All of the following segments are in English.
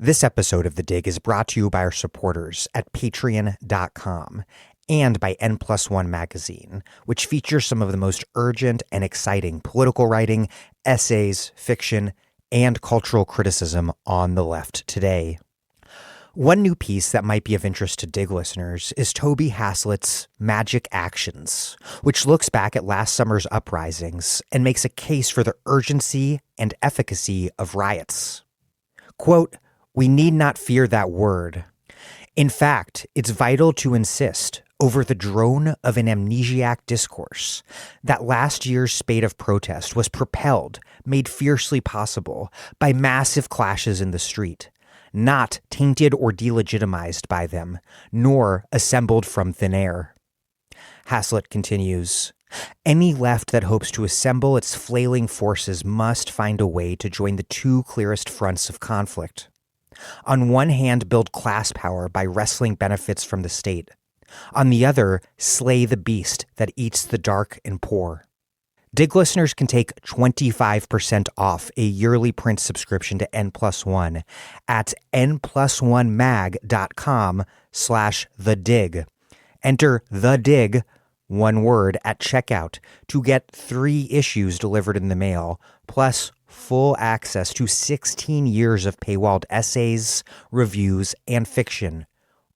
This episode of The Dig is brought to you by our supporters at patreon.com and by N+1 Magazine, which features some of the most urgent and exciting political writing, essays, fiction, and cultural criticism on the left today. One new piece that might be of interest to Dig listeners is Toby Haslett's Magic Actions, which looks back at last summer's uprisings and makes a case for the urgency and efficacy of riots. Quote, "We need not fear that word. In fact, it's vital to insist over the drone of an amnesiac discourse that last year's spate of protest was propelled, made fiercely possible, by massive clashes in the street, not tainted or delegitimized by them, nor assembled from thin air." Haslett continues, "Any left that hopes to assemble its flailing forces must find a way to join the two clearest fronts of conflict. On one hand, build class power by wresting benefits from the state. On the other, slay the beast that eats the dark and poor." Dig listeners can take 25% off a yearly print subscription to N+1 at n+1mag.com/thedig. Enter The Dig, one word, at checkout to get 3 issues delivered in the mail, plus full access to 16 years of paywalled essays, reviews, and fiction,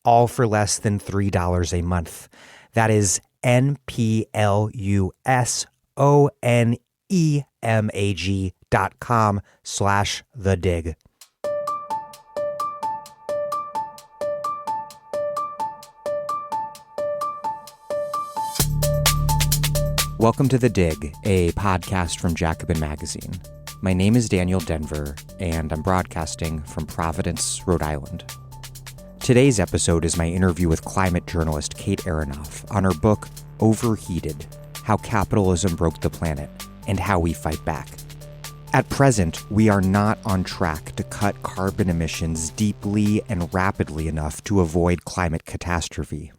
all for less than $3 a month. That is nplusonemag.com/thedig. Welcome to The Dig, a podcast from Jacobin Magazine. My name is Daniel Denver, and I'm broadcasting from Providence, Rhode Island. Today's episode is my interview with climate journalist Kate Aronoff on her book, Overheated: How Capitalism Broke the Planet and How We Fight Back. At present, we are not on track to cut carbon emissions deeply and rapidly enough to avoid climate catastrophe.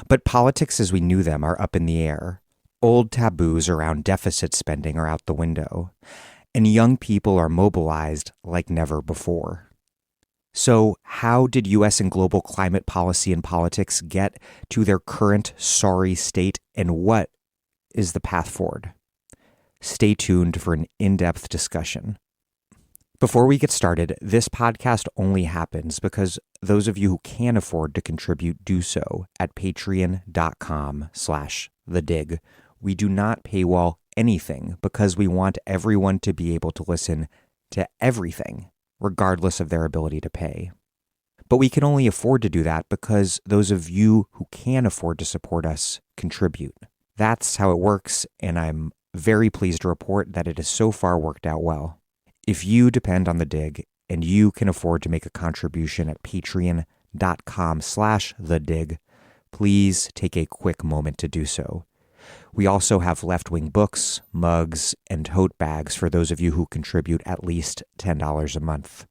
But politics as we knew them are up in the air. Old taboos around deficit spending are out the window, and young people are mobilized like never before. So how did U.S. and global climate policy and politics get to their current sorry state, and what is the path forward? Stay tuned for an in-depth discussion. Before we get started, this podcast only happens because those of you who can afford to contribute do so at patreon.com/thedig. We do not paywall anything because we want everyone to be able to listen to everything, regardless of their ability to pay. But we can only afford to do that because those of you who can afford to support us contribute. That's how it works, and I'm very pleased to report that it has so far worked out well. If you depend on The Dig and you can afford to make a contribution at patreon.com/thedig, please take a quick moment to do so. We also have left-wing books, mugs, and tote bags for those of you who contribute at least $10 a month.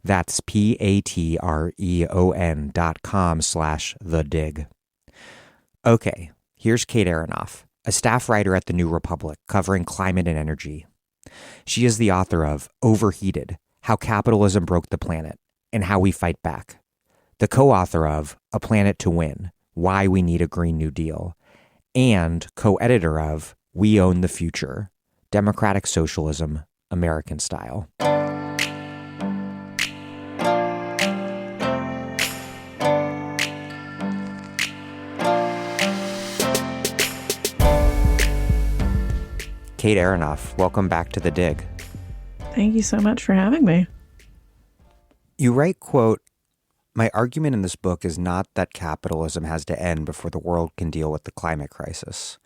That's patreon.com/thedig. Okay, here's Kate Aronoff, a staff writer at The New Republic covering climate and energy. She is the author of Overheated: How Capitalism Broke the Planet and How We Fight Back, the co-author of A Planet to Win: Why We Need a Green New Deal, and co-editor of We Own the Future: Democratic Socialism, American Style. Kate Aronoff, welcome back to The Dig. Thank you so much for having me. You write, quote, "My argument in this book is not that capitalism has to end before the world can deal with the climate crisis.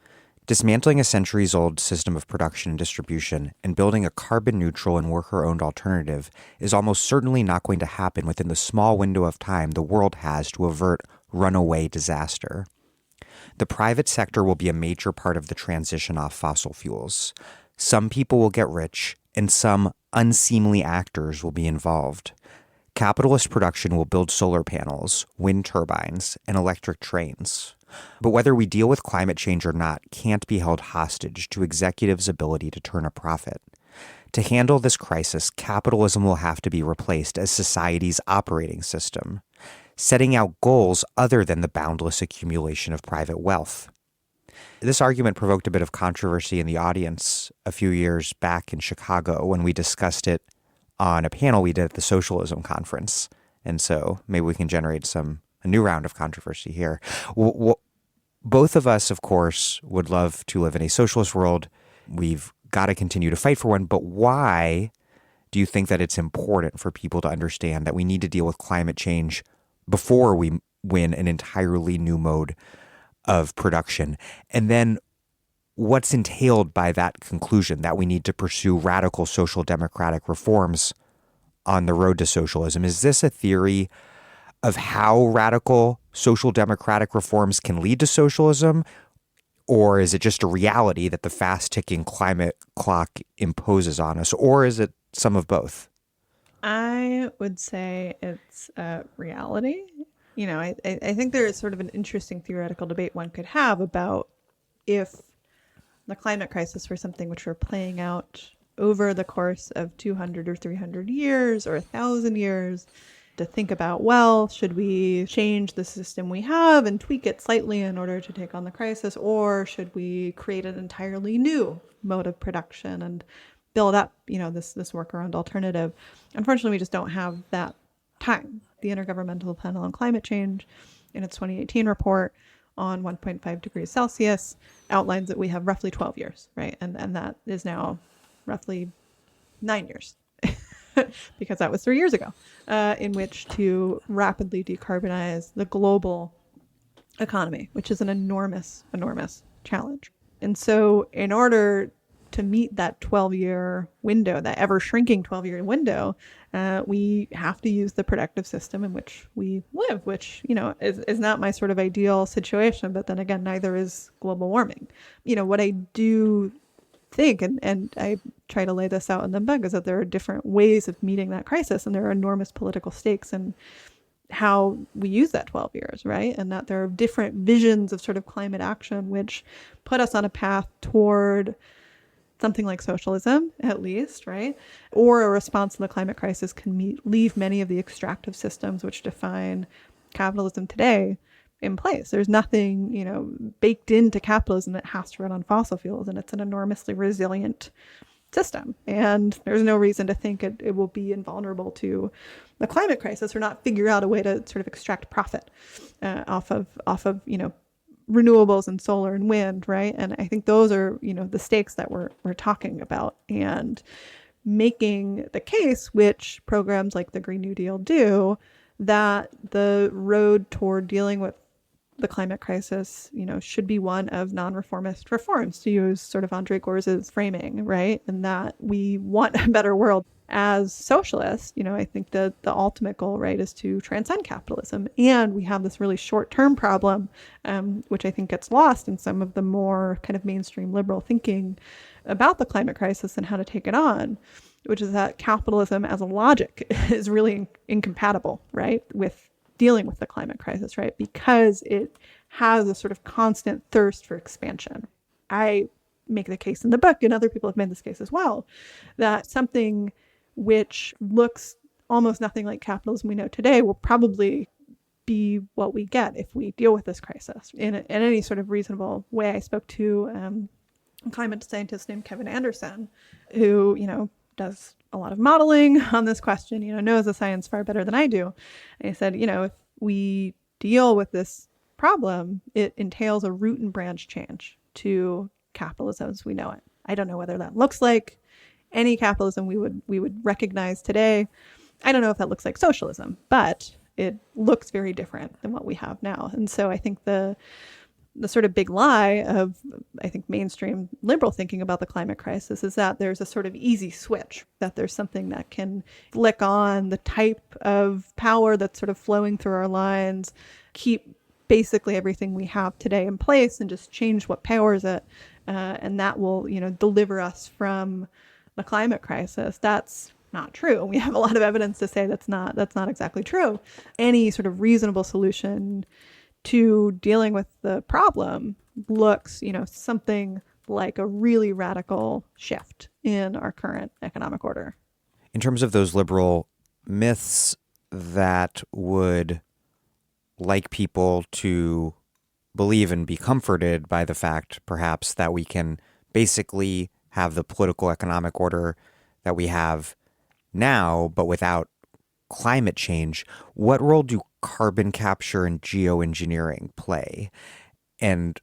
Dismantling a centuries-old system of production and distribution and building a carbon-neutral and worker-owned alternative is almost certainly not going to happen within the small window of time the world has to avert runaway disaster. The private sector will be a major part of the transition off fossil fuels. Some people will get rich, and some unseemly actors will be involved. Capitalist production will build solar panels, wind turbines, and electric trains. But whether we deal with climate change or not can't be held hostage to executives' ability to turn a profit. To handle this crisis, capitalism will have to be replaced as society's operating system, setting out goals other than the boundless accumulation of private wealth. This argument provoked a bit of controversy in the audience a few years back in Chicago when we discussed it on a panel we did at the Socialism Conference. And so maybe we can generate a new round of controversy here. Both of us, of course, would love to live in a socialist world. We've got to continue to fight for one. But why do you think that it's important for people to understand that we need to deal with climate change before we win an entirely new mode of production? And then what's entailed by that conclusion that we need to pursue radical social democratic reforms on the road to socialism? Is this a theory of how radical social democratic reforms can lead to socialism? Or is it just a reality that the fast-ticking climate clock imposes on us? Or is it some of both? I would say it's a reality. I think there is sort of an interesting theoretical debate one could have about if the climate crisis were something which were playing out over the course of 200 or 300 years or 1,000 years, to think about, well, should we change the system we have and tweak it slightly in order to take on the crisis, or should we create an entirely new mode of production and build up, this workaround alternative? Unfortunately, we just don't have that time. The Intergovernmental Panel on Climate Change, in its 2018 report on 1.5 degrees Celsius, outlines that we have roughly 12 years, right? And that is now roughly 9 years. Because that was 3 years ago, in which to rapidly decarbonize the global economy, which is an enormous, enormous challenge. And so in order to meet that 12-year window, that ever-shrinking 12-year window, we have to use the productive system in which we live, which, is not my sort of ideal situation. But then again, neither is global warming. What I do think, and I try to lay this out in the book, is that there are different ways of meeting that crisis, and there are enormous political stakes in how we use that 12 years, right? And that there are different visions of sort of climate action which put us on a path toward something like socialism, at least, right? Or a response to the climate crisis can leave many of the extractive systems which define capitalism today in place. There's nothing, baked into capitalism that has to run on fossil fuels, and it's an enormously resilient system. And there's no reason to think it will be invulnerable to the climate crisis or not figure out a way to sort of extract profit off of renewables and solar and wind, right? And I think those are, the stakes that we're talking about, and making the case, which programs like the Green New Deal do, that the road toward dealing with the climate crisis, should be one of non-reformist reforms, to use sort of Andre Gorze's framing, right? And that we want a better world. As socialists, I think that the ultimate goal, right, is to transcend capitalism. And we have this really short-term problem, which I think gets lost in some of the more kind of mainstream liberal thinking about the climate crisis and how to take it on, which is that capitalism as a logic is really incompatible, right, with dealing with the climate crisis, right? Because it has a sort of constant thirst for expansion. I make the case in the book, and other people have made this case as well, that something which looks almost nothing like capitalism we know today will probably be what we get if we deal with this crisis in any sort of reasonable way. I spoke to a climate scientist named Kevin Anderson, who, does a lot of modeling on this question, knows the science far better than I do. And he said, if we deal with this problem, it entails a root and branch change to capitalism as we know it. I don't know whether that looks like any capitalism we would recognize today. I don't know if that looks like socialism, but it looks very different than what we have now. And so I think the sort of big lie of, I think, mainstream liberal thinking about the climate crisis is that there's a sort of easy switch, that there's something that can flick on the type of power that's sort of flowing through our lines, keep basically everything we have today in place, and just change what powers it. And that will, deliver us from the climate crisis. That's not true. We have a lot of evidence to say that's not exactly true. Any sort of reasonable solution to dealing with the problem looks, something like a really radical shift in our current economic order. In terms of those liberal myths that would like people to believe and be comforted by the fact, perhaps, that we can basically have the political economic order that we have now, but without climate change, what role do carbon capture and geoengineering play? And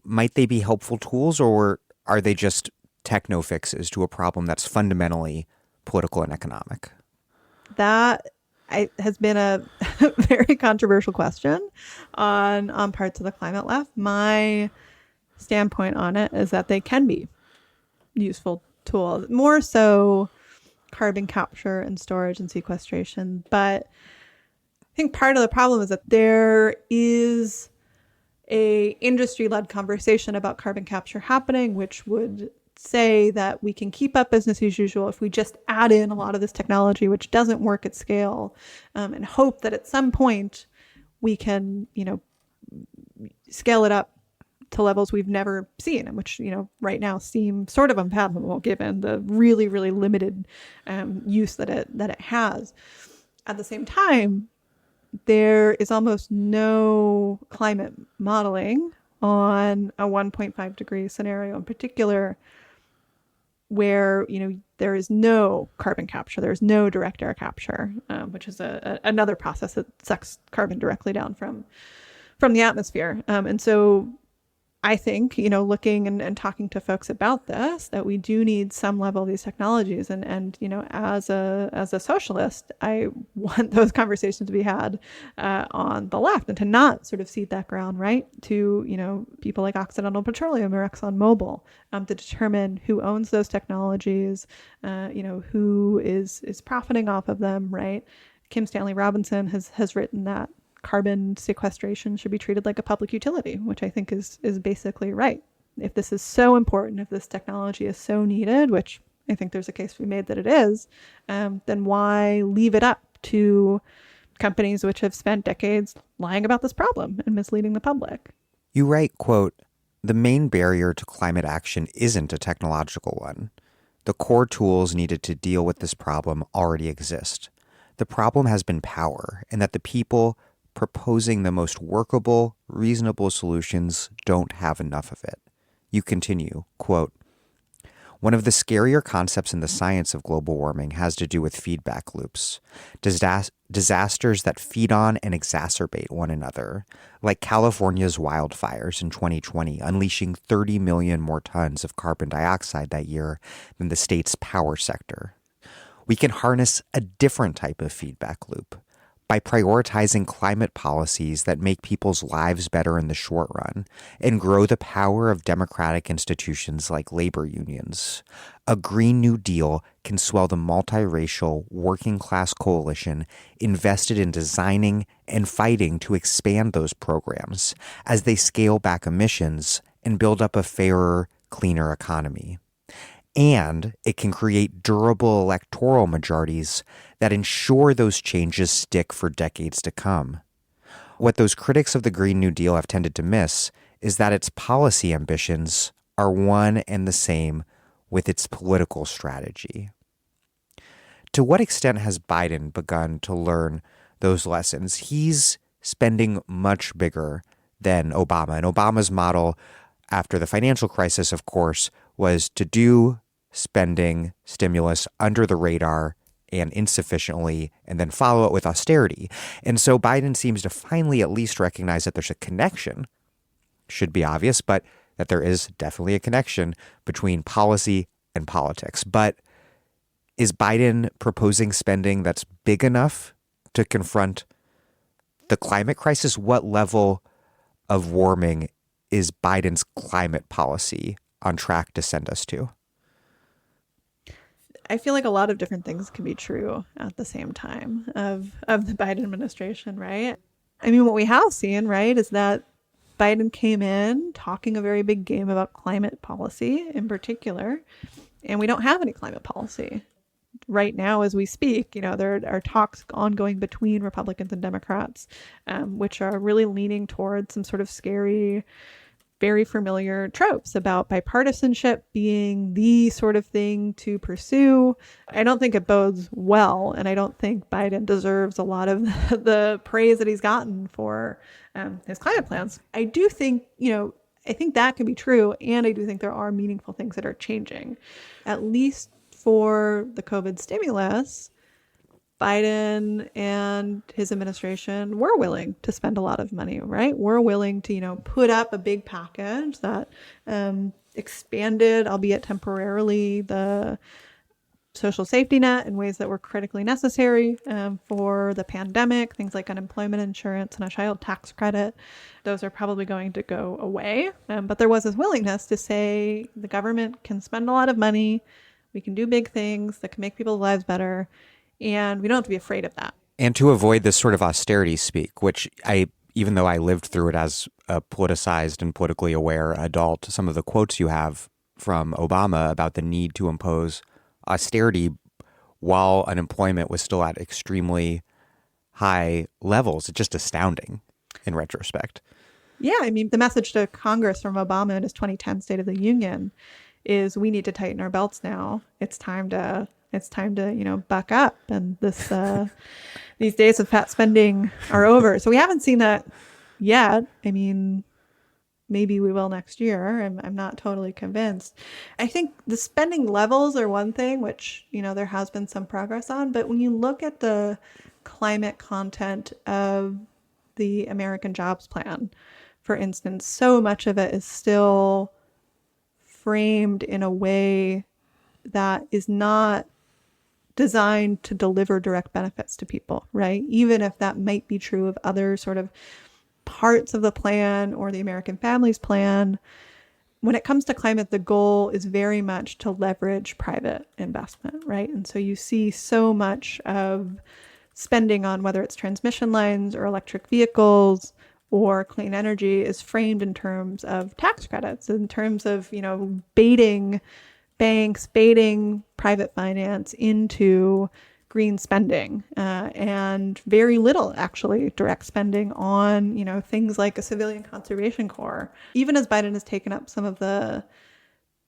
might they be helpful tools, or are they just techno fixes to a problem that's fundamentally political and economic? That has been a very controversial question on parts of the climate left. My standpoint on it is that they can be useful tools, more so carbon capture and storage and sequestration. But I think part of the problem is that there is a industry-led conversation about carbon capture happening, which would say that we can keep up business as usual if we just add in a lot of this technology, which doesn't work at scale, and hope that at some point we can, scale it up to levels we've never seen, and which, right now seem sort of unfathomable given the really, really limited use that it has. At the same time, there is almost no climate modeling on a 1.5 degree scenario in particular, where there is no carbon capture, there is no direct air capture, which is another process that sucks carbon directly down from the atmosphere. And so I think, looking and talking to folks about this, that we do need some level of these technologies. And as a socialist, I want those conversations to be had on the left, and to not sort of cede that ground, right, to, people like Occidental Petroleum or ExxonMobil, to determine who owns those technologies, who is profiting off of them, right? Kim Stanley Robinson has written that carbon sequestration should be treated like a public utility, which I think is basically right. If this is so important, if this technology is so needed, which I think there's a case to be made that it is, then why leave it up to companies which have spent decades lying about this problem and misleading the public? You write, quote, "The main barrier to climate action isn't a technological one. The core tools needed to deal with this problem already exist. The problem has been power, and that the people proposing the most workable, reasonable solutions don't have enough of it." You continue, quote, "One of the scarier concepts in the science of global warming has to do with feedback loops, disasters that feed on and exacerbate one another, like California's wildfires in 2020, unleashing 30 million more tons of carbon dioxide that year than the state's power sector. We can harness a different type of feedback loop by prioritizing climate policies that make people's lives better in the short run and grow the power of democratic institutions like labor unions. A Green New Deal can swell the multiracial working class coalition invested in designing and fighting to expand those programs as they scale back emissions and build up a fairer, cleaner economy. And it can create durable electoral majorities that ensure those changes stick for decades to come. What those critics of the Green New Deal have tended to miss is that its policy ambitions are one and the same with its political strategy." To what extent has Biden begun to learn those lessons? He's spending much bigger than Obama. And Obama's model after the financial crisis, of course, was to do spending stimulus under the radar and insufficiently, and then follow it with austerity. And so Biden seems to finally at least recognize that there's a connection, should be obvious, but that there is definitely a connection between policy and politics. But is Biden proposing spending that's big enough to confront the climate crisis? What level of warming is Biden's climate policy on track to send us to? I feel like a lot of different things can be true at the same time of the Biden administration, right? I mean, what we have seen, right, is that Biden came in talking a very big game about climate policy in particular, and we don't have any climate policy. Right now, as we speak, there are talks ongoing between Republicans and Democrats, which are really leaning towards some sort of scary very familiar tropes about bipartisanship being the sort of thing to pursue. I don't think it bodes well, and I don't think Biden deserves a lot of the praise that he's gotten for his climate plans. I do think, I think that can be true, and I do think there are meaningful things that are changing. At least for the COVID stimulus, Biden and his administration were willing to spend a lot of money, right? We're willing to, put up a big package that expanded, albeit temporarily, the social safety net in ways that were critically necessary for the pandemic, things like unemployment insurance and a child tax credit. Those are probably going to go away. But there was this willingness to say the government can spend a lot of money, we can do big things that can make people's lives better, and we don't have to be afraid of that. And to avoid this sort of austerity speak, which even though I lived through it as a politicized and politically aware adult, some of the quotes you have from Obama about the need to impose austerity while unemployment was still at extremely high levels, it's just astounding in retrospect. Yeah, I mean, the message to Congress from Obama in his 2010 State of the Union is we need to tighten our belts now. It's time to buck up, and these days of fat spending are over. So we haven't seen that yet. I mean, maybe we will next year. I'm not totally convinced. I think the spending levels are one thing, which, there has been some progress on. But when you look at the climate content of the American Jobs Plan, for instance, so much of it is still framed in a way that is not designed to deliver direct benefits to people, right? Even if that might be true of other sort of parts of the plan or the American Families Plan, when it comes to climate, the goal is very much to leverage private investment, right? And so you see so much of spending on whether it's transmission lines or electric vehicles or clean energy is framed in terms of tax credits, in terms of, baiting banks, baiting private finance into green spending, and very little actually direct spending on, things like a civilian conservation corps. Even as Biden has taken up some of the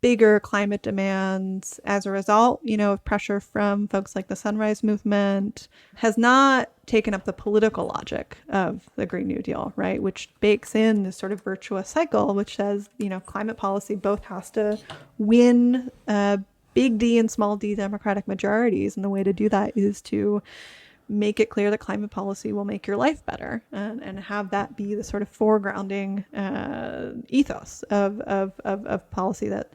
bigger climate demands as a result, of pressure from folks like the Sunrise Movement, has not taken up the political logic of the Green New Deal, right? Which bakes in this sort of virtuous cycle, which says, climate policy both has to win big D and small d Democratic majorities. And the way to do that is to make it clear that climate policy will make your life better, and have that be the sort of foregrounding ethos of policy that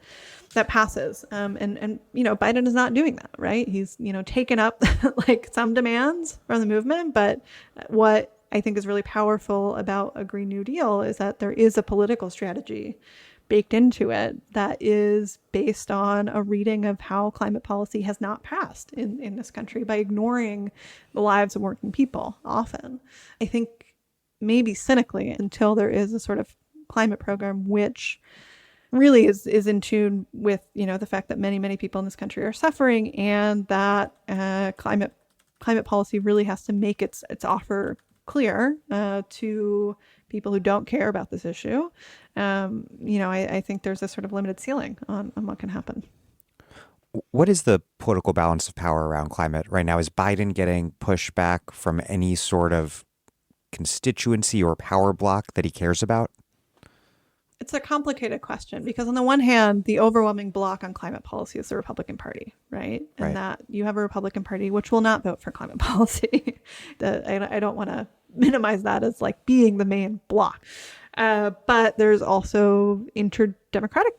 passes. And Biden is not doing that, right? He's, taken up like some demands from the movement, but what I think is really powerful about a Green New Deal is that there is a political strategy baked into it that is based on a reading of how climate policy has not passed in this country by ignoring the lives of working people often. I think maybe cynically, until there is a sort of climate program which really is in tune with, the fact that many, many people in this country are suffering, and that climate policy really has to make its offer clear to people who don't care about this issue. I think there's a sort of limited ceiling on what can happen. What is the political balance of power around climate right now? Is Biden getting pushback from any sort of constituency or power block that he cares about? It's a complicated question because on the one hand, the overwhelming block on climate policy is the Republican Party, right? And that you have a Republican Party which will not vote for climate policy. I don't want to minimize that as like being the main block. But there's also inter-democratic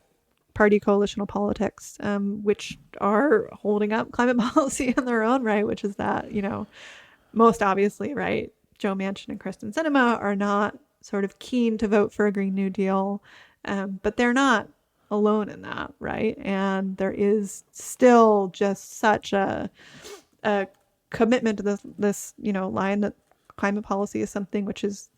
party coalitional politics, which are holding up climate policy in their own right, which is that, most obviously, right, Joe Manchin and Kristen Sinema are not sort of keen to vote for a Green New Deal, but they're not alone in that, right? And there is still just such a commitment to this line that climate policy is something which is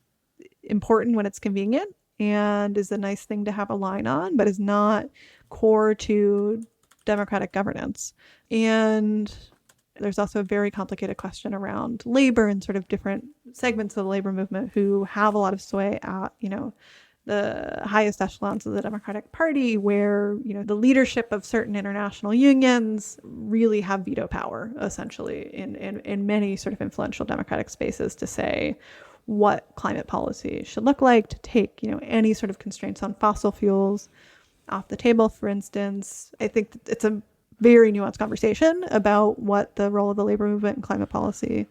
important when it's convenient and is a nice thing to have a line on, but is not core to democratic governance. And there's also a very complicated question around labor and sort of different segments of the labor movement who have a lot of sway at, the highest echelons of the Democratic Party, where, the leadership of certain international unions really have veto power, essentially, in many sort of influential democratic spaces to say what climate policy should look like, to take, any sort of constraints on fossil fuels off the table, for instance. I think it's a very nuanced conversation about what the role of the labor movement in climate policy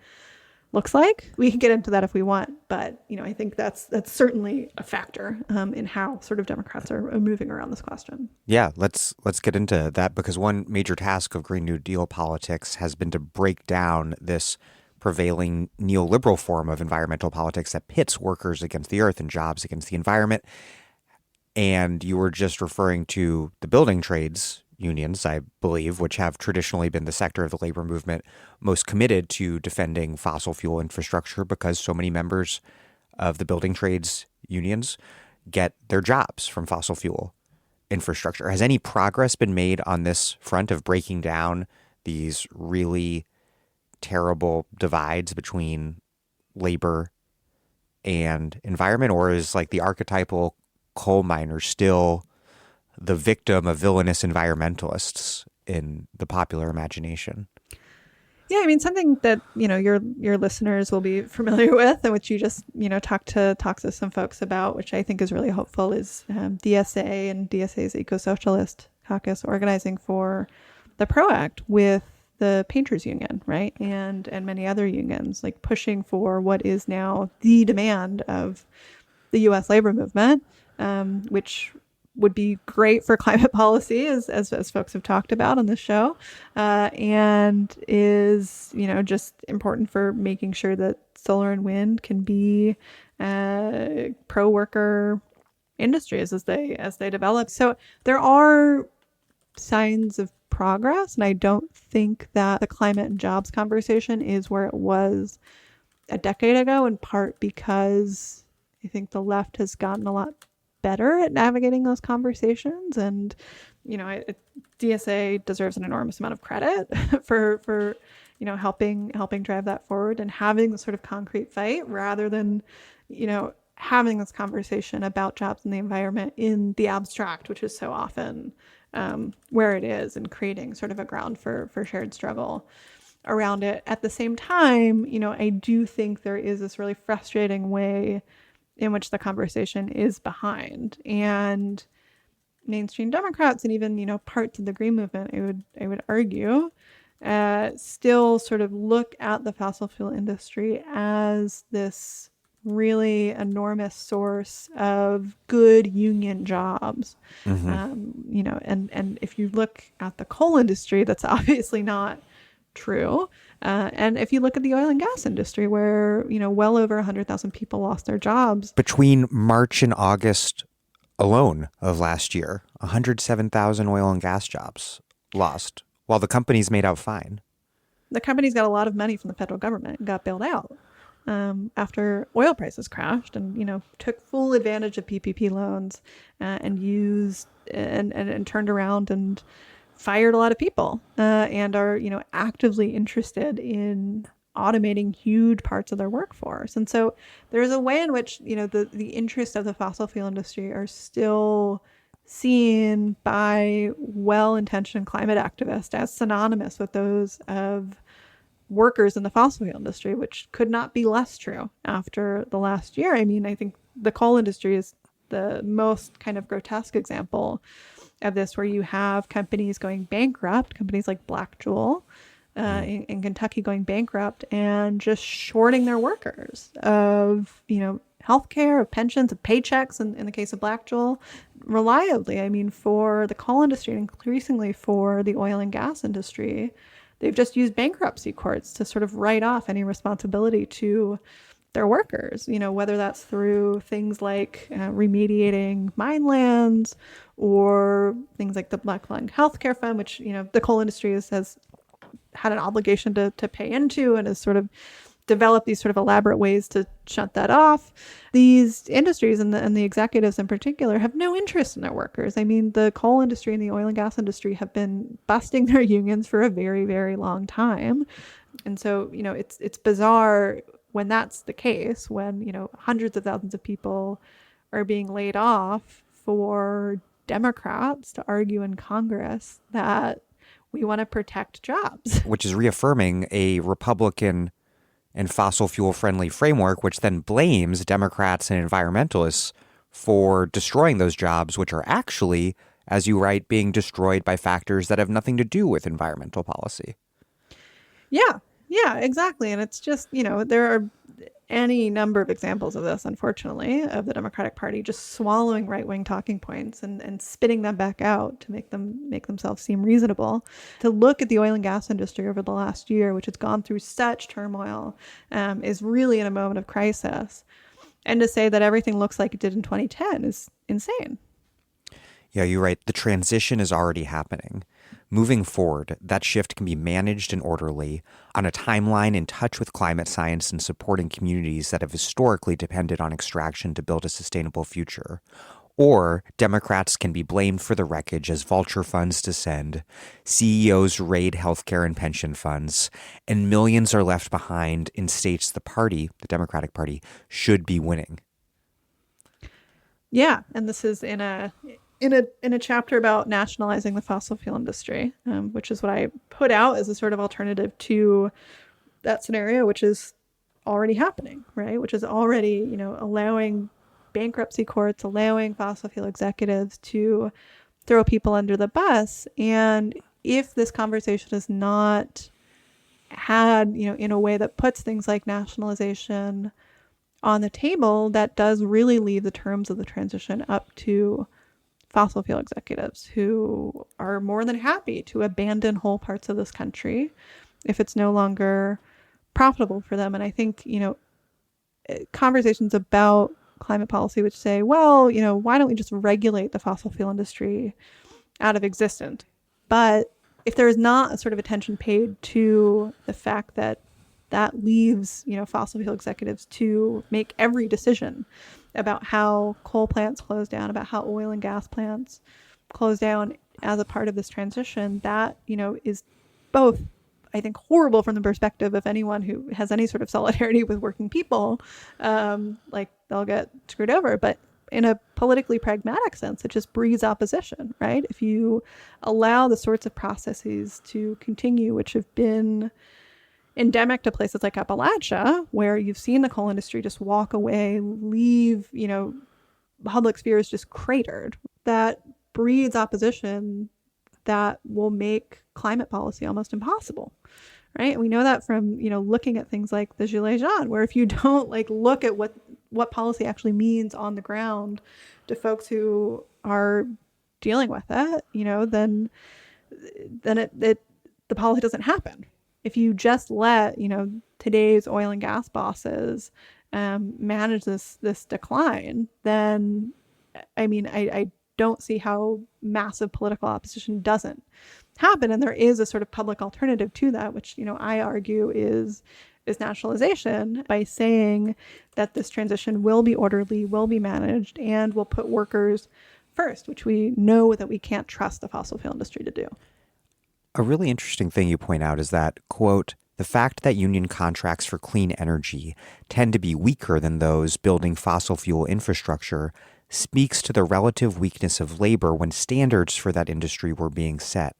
looks like. We can get into that if we want, but I think that's certainly a factor in how sort of Democrats are moving around this question. Yeah, let's get into that, because one major task of Green New Deal politics has been to break down this prevailing neoliberal form of environmental politics that pits workers against the earth and jobs against the environment. And you were just referring to the building trades unions, I believe, which have traditionally been the sector of the labor movement most committed to defending fossil fuel infrastructure, because so many members of the building trades unions get their jobs from fossil fuel infrastructure. Has any progress been made on this front of breaking down these really terrible divides between labor and environment, or is like the archetypal coal miner still the victim of villainous environmentalists in the popular imagination? Yeah, I mean, something that your listeners will be familiar with, and which you just talk to some folks about, which I think is really hopeful, is DSA and DSA's Eco-Socialist Caucus organizing for the PRO Act with the Painters Union, right, and many other unions, like pushing for what is now the demand of the U.S. labor movement, which would be great for climate policy, as folks have talked about on the show, and is just important for making sure that solar and wind can be pro-worker industries as they develop. So there are signs of progress, and I don't think that the climate and jobs conversation is where it was a decade ago, in part because I think the left has gotten a lot better at navigating those conversations, and DSA deserves an enormous amount of credit for helping drive that forward and having the sort of concrete fight, rather than having this conversation about jobs and the environment in the abstract, which is so often where it is, and creating sort of a ground for shared struggle around it. At the same time, I do think there is this really frustrating way in which the conversation is behind, and mainstream Democrats, and even parts of the Green movement, I would argue, still sort of look at the fossil fuel industry as this really enormous source of good union jobs. And if you look at the coal industry, that's obviously not true. And if you look at the oil and gas industry, where, well over 100,000 people lost their jobs. Between March and August alone of last year, 107,000 oil and gas jobs lost, while the companies made out fine. The companies got a lot of money from the federal government and got bailed out after oil prices crashed, and, took full advantage of PPP loans and used and turned around and fired a lot of people and are, actively interested in automating huge parts of their workforce. And so there's a way in which, the interests of the fossil fuel industry are still seen by well-intentioned climate activists as synonymous with those of workers in the fossil fuel industry, which could not be less true after the last year. I mean, I think the coal industry is the most kind of grotesque example of this, where you have companies going bankrupt, companies like Black Jewel in Kentucky going bankrupt and just shorting their workers of, healthcare, of pensions, of paychecks, in the case of Black Jewel, reliably. I mean, for the coal industry and increasingly for the oil and gas industry, they've just used bankruptcy courts to sort of write off any responsibility to their workers, whether that's through things like remediating mine lands, or things like the Black Lung Healthcare Fund, which, the coal industry has had an obligation to pay into, and has sort of developed these sort of elaborate ways to shut that off. These industries and the executives in particular have no interest in their workers. I mean, the coal industry and the oil and gas industry have been busting their unions for a very, very long time. And so, it's bizarre when that's the case, when, hundreds of thousands of people are being laid off for Democrats to argue in Congress that we want to protect jobs. Which is reaffirming a Republican and fossil fuel friendly framework, which then blames Democrats and environmentalists for destroying those jobs, which are actually, as you write, being destroyed by factors that have nothing to do with environmental policy. Yeah, exactly. And it's just, there are any number of examples of this, unfortunately, of the Democratic Party just swallowing right-wing talking points and spitting them back out to make themselves seem reasonable. To look at the oil and gas industry over the last year, which has gone through such turmoil, is really in a moment of crisis. And to say that everything looks like it did in 2010 is insane. Yeah, you're right. The transition is already happening. Moving forward, that shift can be managed and orderly on a timeline in touch with climate science and supporting communities that have historically depended on extraction to build a sustainable future. Or Democrats can be blamed for the wreckage as vulture funds descend, CEOs raid healthcare and pension funds, and millions are left behind in states the Democratic Party, should be winning. Yeah, and this is in a chapter about nationalizing the fossil fuel industry, which is what I put out as a sort of alternative to that scenario, which is already happening, right? Which is already, allowing bankruptcy courts, allowing fossil fuel executives to throw people under the bus. And if this conversation is not had, in a way that puts things like nationalization on the table, that does really leave the terms of the transition up to fossil fuel executives who are more than happy to abandon whole parts of this country if it's no longer profitable for them. And I think, conversations about climate policy which say, well, why don't we just regulate the fossil fuel industry out of existence? But if there is not a sort of attention paid to the fact that leaves, fossil fuel executives to make every decision about how coal plants close down, about how oil and gas plants close down as a part of this transition, that, is both, I think, horrible from the perspective of anyone who has any sort of solidarity with working people, like they'll get screwed over. But in a politically pragmatic sense, it just breeds opposition, right? If you allow the sorts of processes to continue, which have been endemic to places like Appalachia, where you've seen the coal industry just walk away, leave, public spheres just cratered, that breeds opposition that will make climate policy almost impossible, right? And we know that from, looking at things like the Gilets Jaunes, where if you don't look at what policy actually means on the ground to folks who are dealing with it, then the policy doesn't happen. If you just let, today's oil and gas bosses manage this decline, then, I don't see how massive political opposition doesn't happen. And there is a sort of public alternative to that, which, I argue is nationalization, by saying that this transition will be orderly, will be managed, and will put workers first, which we know that we can't trust the fossil fuel industry to do. A really interesting thing you point out is that, quote, the fact that union contracts for clean energy tend to be weaker than those building fossil fuel infrastructure speaks to the relative weakness of labor when standards for that industry were being set.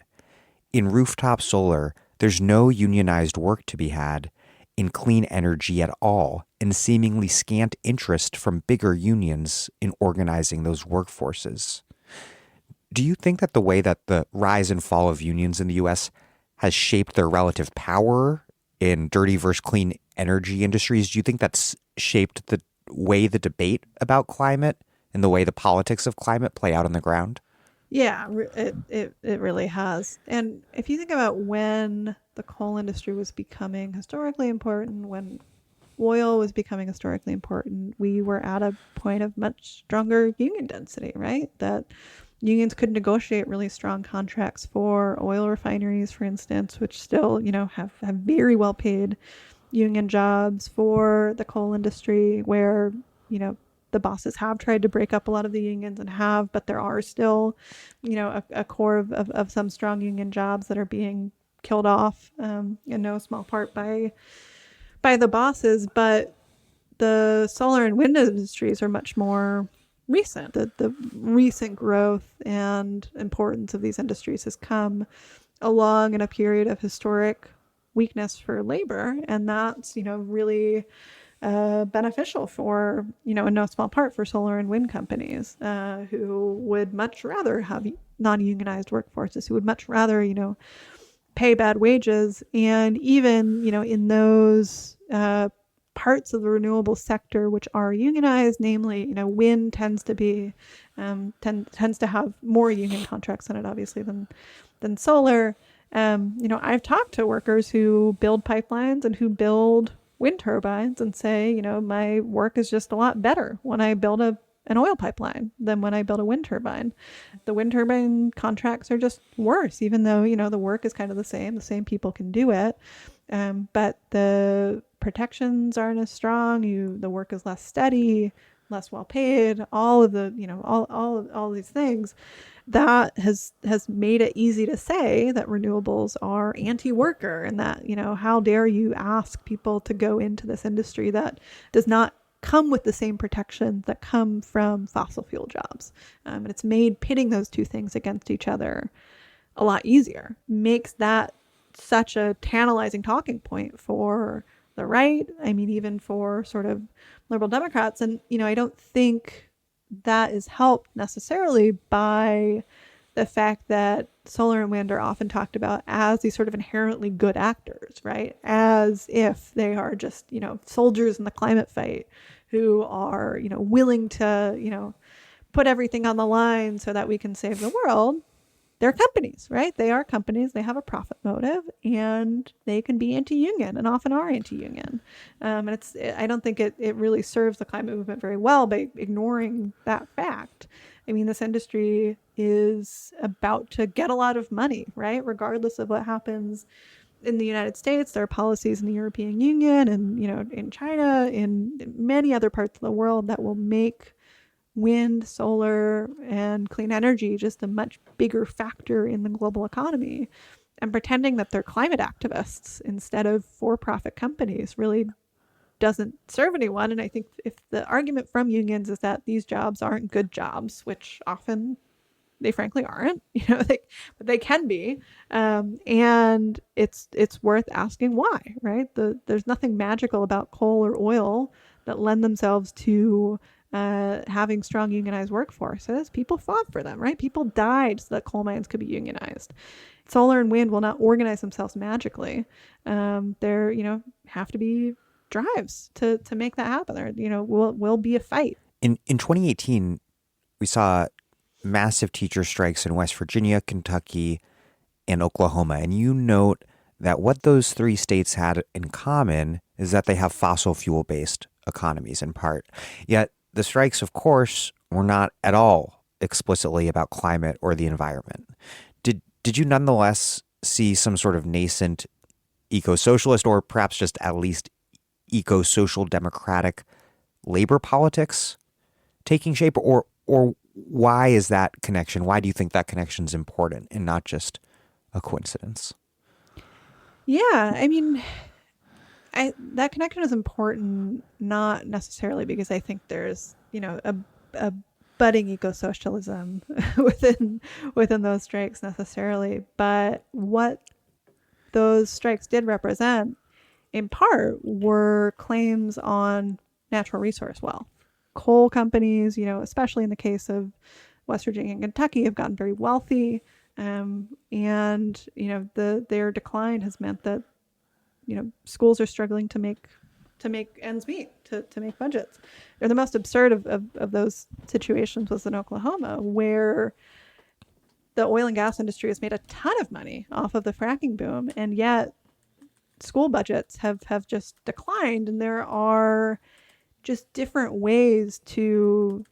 In rooftop solar, there's no unionized work to be had. In clean energy at all, and seemingly scant interest from bigger unions in organizing those workforces. Do you think that the way that the rise and fall of unions in the U.S. has shaped their relative power in dirty versus clean energy industries, do you think that's shaped the way the debate about climate and the way the politics of climate play out on the ground? Yeah, it really has. And if you think about when the coal industry was becoming historically important, when oil was becoming historically important, we were at a point of much stronger union density, right? That unions could negotiate really strong contracts for oil refineries, for instance, which still, have very well paid union jobs, for the coal industry, where, the bosses have tried to break up a lot of the unions but there are still, a core of some strong union jobs that are being killed off, in no small part by the bosses. But the solar and wind industries are much more recent. The recent growth and importance of these industries has come along in a period of historic weakness for labor, and that's really beneficial for in no small part for solar and wind companies who would much rather have non-unionized workforces, who would much rather pay bad wages, and even in those parts of the renewable sector which are unionized, namely wind tends to be tends to have more union contracts in it obviously than solar. I've talked to workers who build pipelines and who build wind turbines and say, my work is just a lot better when I build an oil pipeline than when I build a wind turbine. The wind turbine contracts are just worse, even though, the work is kind of the same people can do it. But the protections aren't as strong. The work is less steady, less well paid, all of the, all these things. That has made it easy to say that renewables are anti-worker, and that, how dare you ask people to go into this industry that does not come with the same protections that come from fossil fuel jobs. And it's made pitting those two things against each other a lot easier. Makes that such a tantalizing talking point for the right. I mean, even for sort of liberal Democrats. And, I don't think that is helped necessarily by the fact that solar and wind are often talked about as these sort of inherently good actors, right? As if they are just, soldiers in the climate fight who are, willing to, put everything on the line so that we can save the world. They're companies, right? They are companies. They have a profit motive, and they can be anti-union and often are anti-union. And I don't think it really serves the climate movement very well by ignoring that fact. I mean, this industry is about to get a lot of money, right? Regardless of what happens in the United States, there are policies in the European Union and, in China, in many other parts of the world that will make wind, solar, and clean energy just a much bigger factor in the global economy. And pretending that they're climate activists instead of for-profit companies really doesn't serve anyone. And I think if the argument from unions is that these jobs aren't good jobs, which often they frankly aren't, but they can be, and it's worth asking why, right? There's nothing magical about coal or oil that lend themselves to having strong unionized workforces. People fought for them, right? People died so that coal mines could be unionized. Solar and wind will not organize themselves magically. There, have to be drives to make that happen. There, will be a fight. In 2018, we saw massive teacher strikes in West Virginia, Kentucky, and Oklahoma. And you note that what those three states had in common is that they have fossil fuel-based economies in part. Yet the strikes, of course, were not at all explicitly about climate or the environment. Did you nonetheless see some sort of nascent eco-socialist or perhaps just at least eco-social democratic labor politics taking shape? Or why is that connection? Why do you think that connection is important and not just a coincidence? Yeah, I mean, that connection is important, not necessarily because I think there's, a budding eco-socialism within those strikes necessarily, but what those strikes did represent in part were claims on natural resource wealth. Coal companies, especially in the case of West Virginia and Kentucky, have gotten very wealthy, and their decline has meant that schools are struggling to make ends meet, to make budgets. Or the most absurd of those situations was in Oklahoma, where the oil and gas industry has made a ton of money off of the fracking boom, and yet school budgets have just declined, and there are just different ways to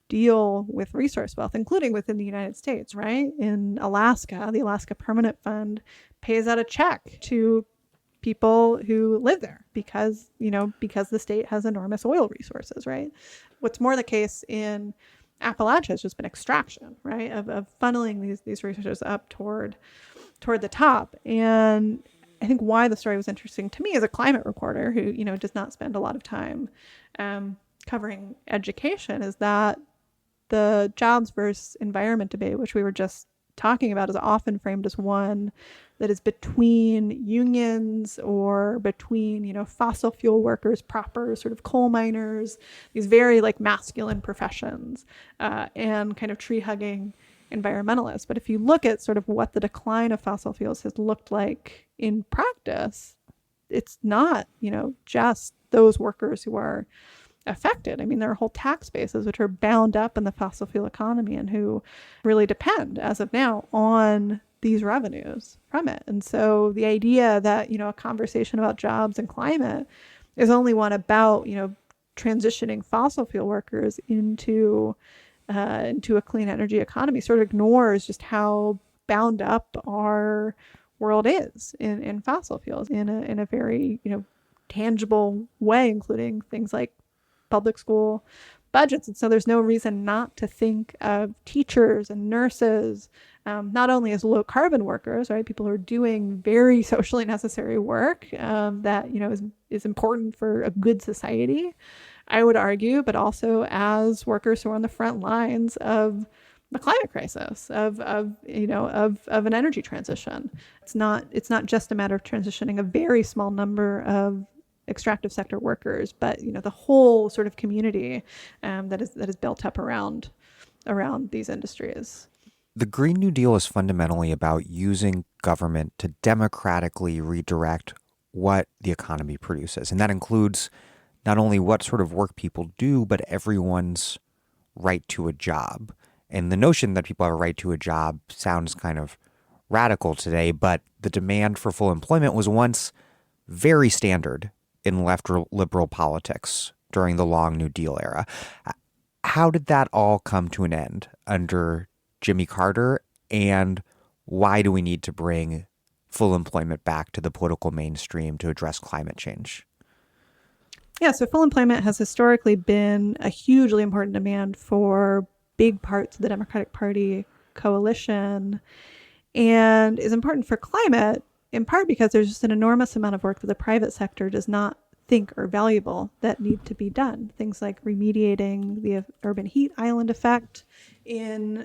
deal with resource wealth, including within the United States, right? In Alaska, the Alaska Permanent Fund pays out a check to people who live there because the state has enormous oil resources, right? What's more the case in Appalachia has just been extraction, right? Of funneling these resources up toward the top. And I think why the story was interesting to me as a climate reporter who, does not spend a lot of time covering education is that the jobs versus environment debate, which we were just talking about, is often framed as one that is between unions or between, fossil fuel workers proper, sort of coal miners, these very like masculine professions, and kind of tree hugging environmentalists. But if you look at sort of what the decline of fossil fuels has looked like in practice, it's not, just those workers who are affected. I mean, there are whole tax bases which are bound up in the fossil fuel economy and who really depend, as of now, on these revenues from it. And so the idea that, a conversation about jobs and climate is only one about, transitioning fossil fuel workers into a clean energy economy sort of ignores just how bound up our world is in fossil fuels in a very, tangible way, including things like public school budgets. And so there's no reason not to think of teachers and nurses, not only as low carbon workers, right? People who are doing very socially necessary work that, is important for a good society, I would argue, but also as workers who are on the front lines of the climate crisis, of an energy transition. It's not just a matter of transitioning a very small number of extractive sector workers, but the whole sort of community that is built up around these industries. The Green New Deal is fundamentally about using government to democratically redirect what the economy produces. And that includes not only what sort of work people do, but everyone's right to a job. And the notion that people have a right to a job sounds kind of radical today, but the demand for full employment was once very standard in left liberal politics during the long New Deal era. How did that all come to an end under Jimmy Carter, and why do we need to bring full employment back to the political mainstream to address climate change? Yeah, so full employment has historically been a hugely important demand for big parts of the Democratic Party coalition, and is important for climate in part because there's just an enormous amount of work that the private sector does not think are valuable that need to be done. Things like remediating the urban heat island effect in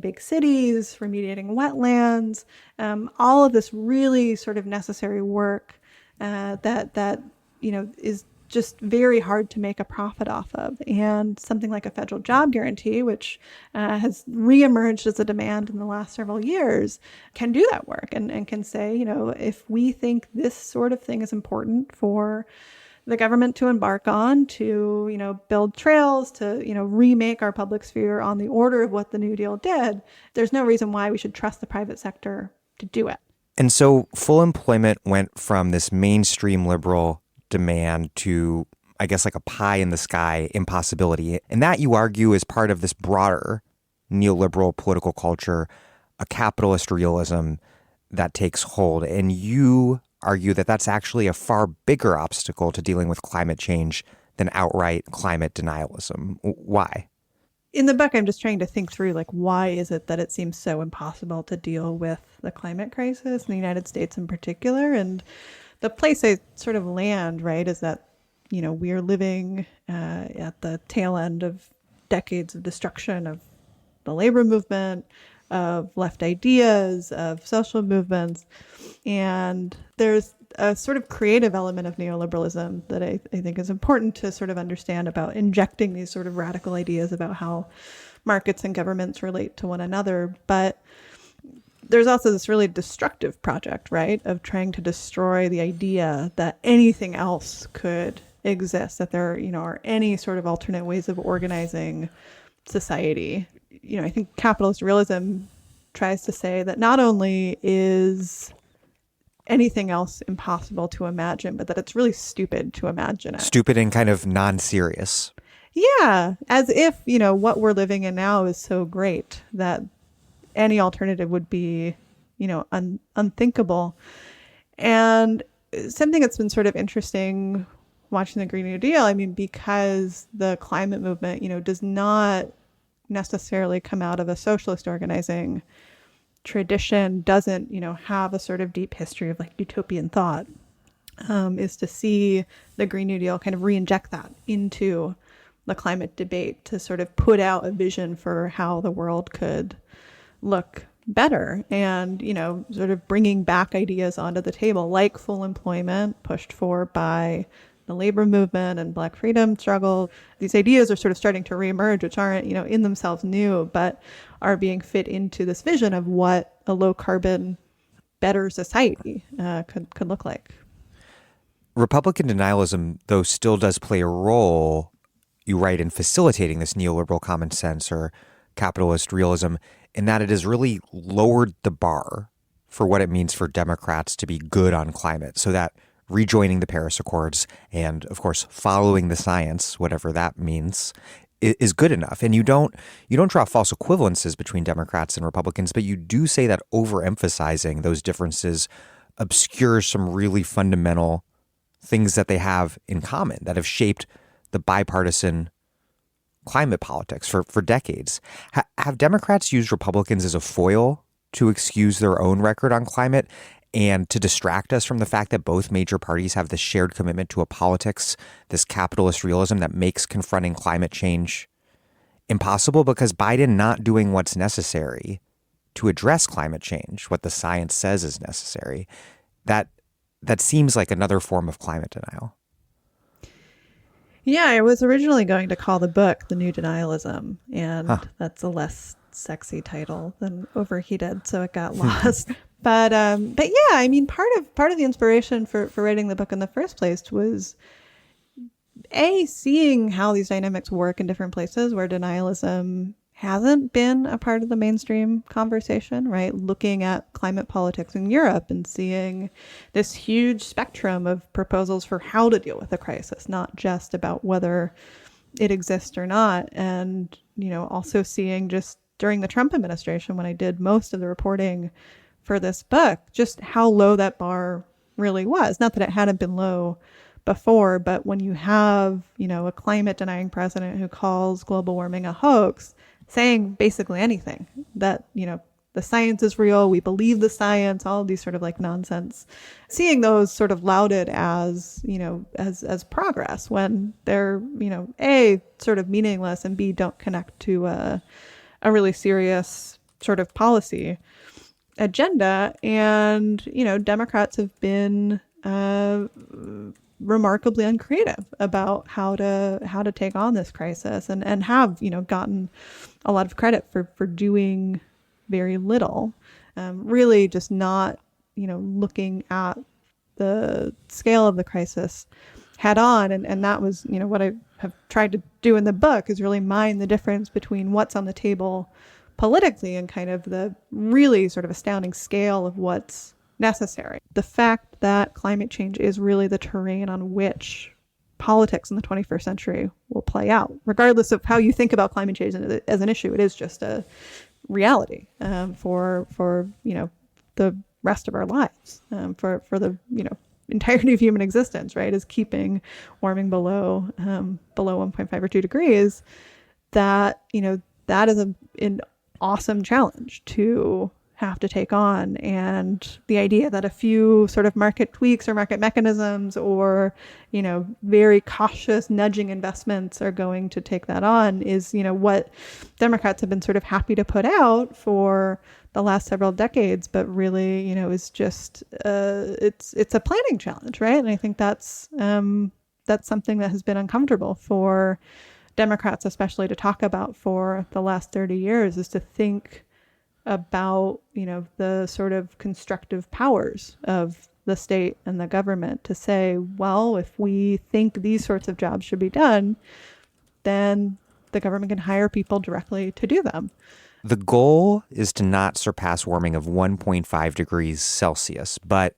big cities, remediating wetlands, all of this really sort of necessary work that is just very hard to make a profit off of. And something like a federal job guarantee, which has reemerged as a demand in the last several years, can do that work and can say, if we think this sort of thing is important for the government to embark on, to, build trails, to, remake our public sphere on the order of what the New Deal did, there's no reason why we should trust the private sector to do it. And so full employment went from this mainstream liberal demand to, I guess, like a pie in the sky impossibility. And that, you argue, is part of this broader neoliberal political culture, a capitalist realism that takes hold. And you argue that that's actually a far bigger obstacle to dealing with climate change than outright climate denialism. Why? In the book, I'm just trying to think through, why is it that it seems so impossible to deal with the climate crisis in the United States in particular? And the place I sort of land, right, is that, we are living at the tail end of decades of destruction of the labor movement, of left ideas, of social movements. And there's a sort of creative element of neoliberalism that I think is important to sort of understand about injecting these sort of radical ideas about how markets and governments relate to one another. But there's also this really destructive project, right, of trying to destroy the idea that anything else could exist, that there, are any sort of alternate ways of organizing society. I think capitalist realism tries to say that not only is anything else impossible to imagine, but that it's really stupid to imagine it. Stupid and kind of non-serious. Yeah, as if, what we're living in now is so great that any alternative would be, unthinkable. And something that's been sort of interesting watching the Green New Deal, because the climate movement, does not necessarily come out of a socialist organizing tradition, doesn't, have a sort of deep history of utopian thought, is to see the Green New Deal kind of re-inject that into the climate debate to sort of put out a vision for how the world could look better, and, sort of bringing back ideas onto the table like full employment pushed for by the labor movement and Black freedom struggle. These ideas are sort of starting to reemerge, which aren't, in themselves new, but are being fit into this vision of what a low carbon, better society could look like. Republican denialism, though, still does play a role, you write, in facilitating this neoliberal common sense or capitalist realism, in that it has really lowered the bar for what it means for Democrats to be good on climate, so that rejoining the Paris Accords and, of course, following the science, whatever that means, is good enough. And you don't draw false equivalences between Democrats and Republicans, but you do say that overemphasizing those differences obscures some really fundamental things that they have in common that have shaped the bipartisan climate politics for decades. Have Democrats used Republicans as a foil to excuse their own record on climate and to distract us from the fact that both major parties have this shared commitment to a politics, this capitalist realism that makes confronting climate change impossible? Because Biden not doing what's necessary to address climate change, what the science says is necessary, that seems like another form of climate denial. Yeah, I was originally going to call the book The New Denialism, and that's a less sexy title than Overheated, so it got lost. But yeah, I mean, part of the inspiration for writing the book in the first place was seeing how these dynamics work in different places where denialism hasn't been a part of the mainstream conversation, right? Looking at climate politics in Europe and seeing this huge spectrum of proposals for how to deal with the crisis, not just about whether it exists or not. And, also seeing just during the Trump administration, when I did most of the reporting for this book, just how low that bar really was. Not that it hadn't been low before, but when you have, a climate denying president who calls global warming a hoax, saying basically anything that, the science is real, we believe the science, all of these sort of like nonsense, seeing those sort of lauded as, as progress when they're, A, sort of meaningless, and B, don't connect to a really serious sort of policy agenda. And, Democrats have been remarkably uncreative about how to take on this crisis, and have, gotten a lot of credit for doing very little, really just not, looking at the scale of the crisis head on. And that was, what I have tried to do in the book, is really mine the difference between what's on the table politically and kind of the really sort of astounding scale of what's necessary. The fact that climate change is really the terrain on which politics in the 21st century will play out, regardless of how you think about climate change as an issue. It is just a reality for the rest of our lives, for the entirety of human existence, right? Is keeping warming below 1.5 or 2 degrees. That that is an awesome challenge to have to take on. And the idea that a few sort of market tweaks or market mechanisms or, very cautious nudging investments are going to take that on is, what Democrats have been sort of happy to put out for the last several decades, but really, is just, it's a planning challenge, right? And I think that's something that has been uncomfortable for Democrats, especially to talk about for the last 30 years, is to think about, the sort of constructive powers of the state and the government to say, well, if we think these sorts of jobs should be done, then the government can hire people directly to do them. The goal is to not surpass warming of 1.5 degrees Celsius, but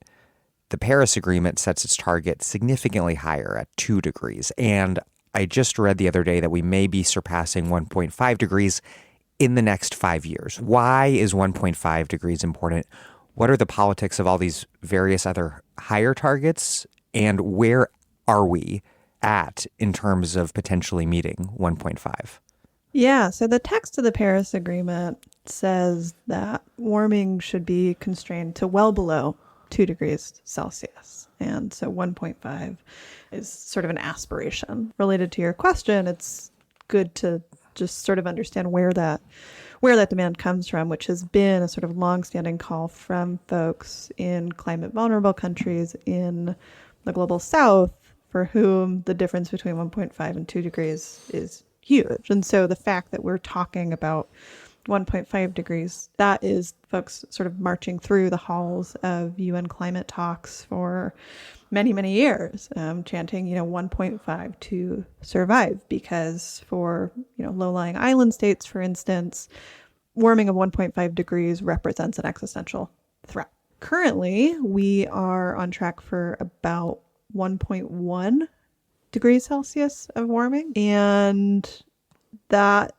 the Paris Agreement sets its target significantly higher at 2 degrees. And I just read the other day that we may be surpassing 1.5 degrees in the next 5 years. Why is 1.5 degrees important? What are the politics of all these various other higher targets? And where are we at in terms of potentially meeting 1.5? Yeah, so the text of the Paris Agreement says that warming should be constrained to well below 2 degrees Celsius. And so 1.5 is sort of an aspiration. Related to your question, it's good to just sort of understand where that demand comes from, which has been a sort of longstanding call from folks in climate vulnerable countries in the global south, for whom the difference between 1.5 and 2 degrees is huge. And so the fact that we're talking about 1.5 degrees, that is folks sort of marching through the halls of UN climate talks for many, many years, chanting, 1.5 to survive, because for, low-lying island states, for instance, warming of 1.5 degrees represents an existential threat. Currently, we are on track for about 1.1 degrees Celsius of warming, and that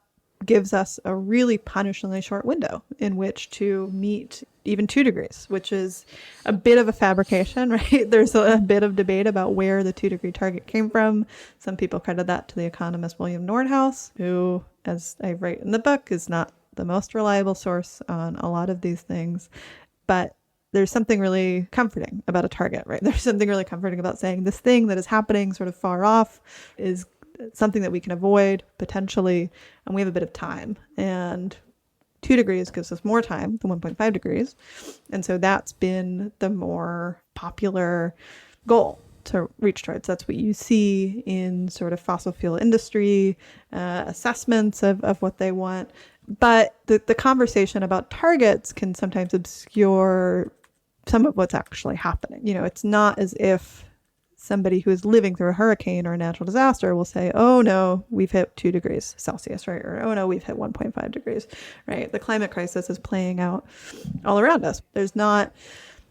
gives us a really punishingly short window in which to meet even 2 degrees, which is a bit of a fabrication, right? There's a bit of debate about where the 2 degree target came from. Some people credit that to the economist William Nordhaus, who, as I write in the book, is not the most reliable source on a lot of these things. But there's something really comforting about a target, right? There's something really comforting about saying this thing that is happening sort of far off is something that we can avoid potentially, and we have a bit of time. And 2 degrees gives us more time than 1.5 degrees. And so that's been the more popular goal to reach towards. That's what you see in sort of fossil fuel industry assessments of what they want. But the conversation about targets can sometimes obscure some of what's actually happening. It's not as if somebody who is living through a hurricane or a natural disaster will say, oh no, we've hit 2 degrees Celsius, right? Or, oh no, we've hit 1.5 degrees, right? The climate crisis is playing out all around us. There's not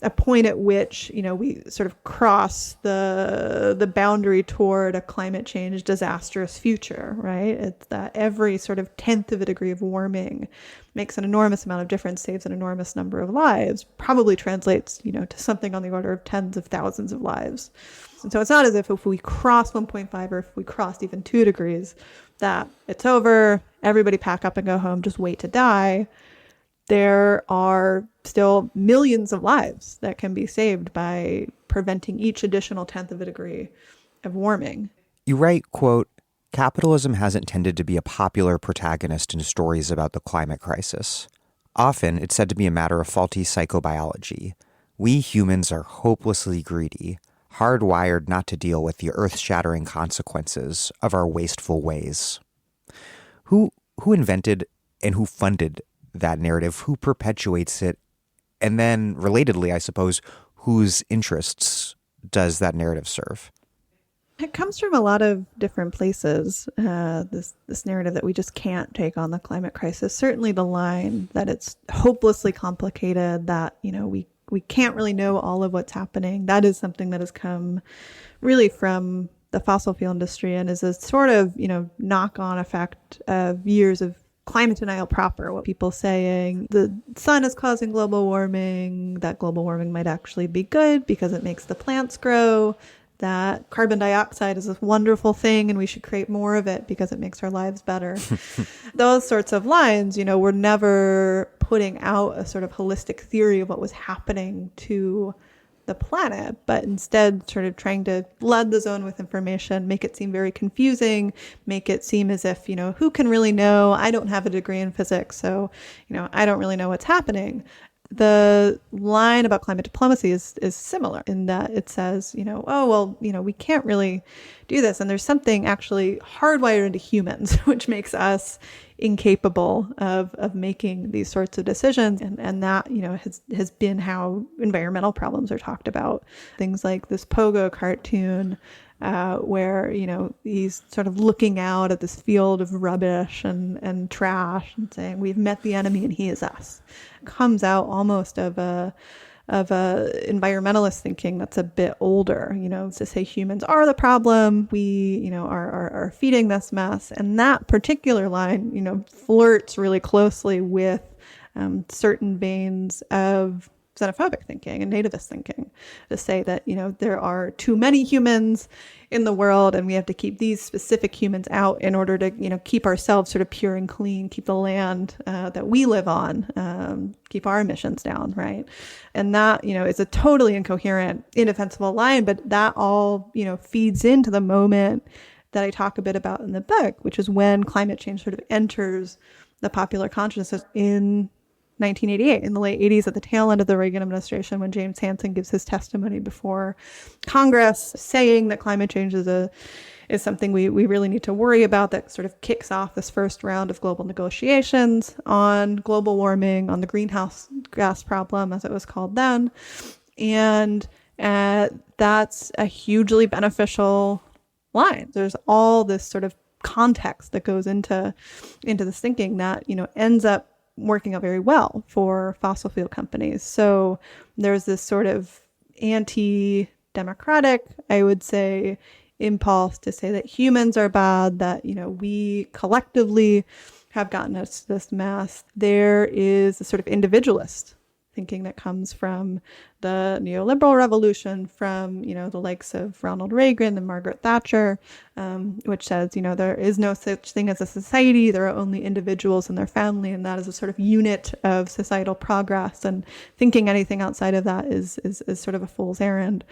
a point at which, we sort of cross the boundary toward a climate change disastrous future, right? It's that every sort of 1/10 of a degree of warming makes an enormous amount of difference, saves an enormous number of lives, probably translates, to something on the order of tens of thousands of lives. And so it's not as if we cross 1.5 or if we crossed even 2 degrees, that it's over, everybody pack up and go home, just wait to die. There are still millions of lives that can be saved by preventing each additional 1/10 of a degree of warming. You write, quote, "Capitalism hasn't tended to be a popular protagonist in stories about the climate crisis. Often it's said to be a matter of faulty psychobiology. We humans are hopelessly greedy, hardwired not to deal with the earth-shattering consequences of our wasteful ways." Who invented and who funded that narrative? Who perpetuates it? And then, relatedly, I suppose, whose interests does that narrative serve? It comes from a lot of different places, this narrative that we just can't take on the climate crisis. Certainly the line that it's hopelessly complicated, that, we can't really know all of what's happening. That is something that has come really from the fossil fuel industry and is a sort of, knock-on effect of years of climate denial proper. What people saying the sun is causing global warming, that global warming might actually be good because it makes the plants grow, that carbon dioxide is this wonderful thing and we should create more of it because it makes our lives better. Those sorts of lines, were never putting out a sort of holistic theory of what was happening to the planet, but instead sort of trying to flood the zone with information, make it seem very confusing, make it seem as if, who can really know? I don't have a degree in physics, so, I don't really know what's happening. The line about climate diplomacy is similar in that it says, we can't really do this. And there's something actually hardwired into humans, which makes us incapable of making these sorts of decisions. And that, has been how environmental problems are talked about. Things like this Pogo cartoon, where, he's sort of looking out at this field of rubbish and trash and saying, we've met the enemy and he is us. It comes out almost of a environmentalist thinking that's a bit older, to say humans are the problem. We, are feeding this mess. And that particular line, flirts really closely with certain veins of xenophobic thinking and nativist thinking, to say that, there are too many humans in the world and we have to keep these specific humans out in order to, keep ourselves sort of pure and clean, keep the land that we live on, keep our emissions down, right? And that, is a totally incoherent, indefensible line, but that all, feeds into the moment that I talk a bit about in the book, which is when climate change sort of enters the popular consciousness in 1988, in the late 80s, at the tail end of the Reagan administration, when James Hansen gives his testimony before Congress saying that climate change is something we really need to worry about, that sort of kicks off this first round of global negotiations on global warming, on the greenhouse gas problem, as it was called then. And that's a hugely beneficial line. There's all this sort of context that goes into this thinking that, ends up working out very well for fossil fuel companies. So there's this sort of anti-democratic, I would say, impulse to say that humans are bad, that, we collectively have gotten us to this mess. There is a sort of individualist thinking that comes from the neoliberal revolution, from, the likes of Ronald Reagan and Margaret Thatcher, which says, there is no such thing as a society. There are only individuals and their family, and that is a sort of unit of societal progress. And thinking anything outside of that is sort of a fool's errand.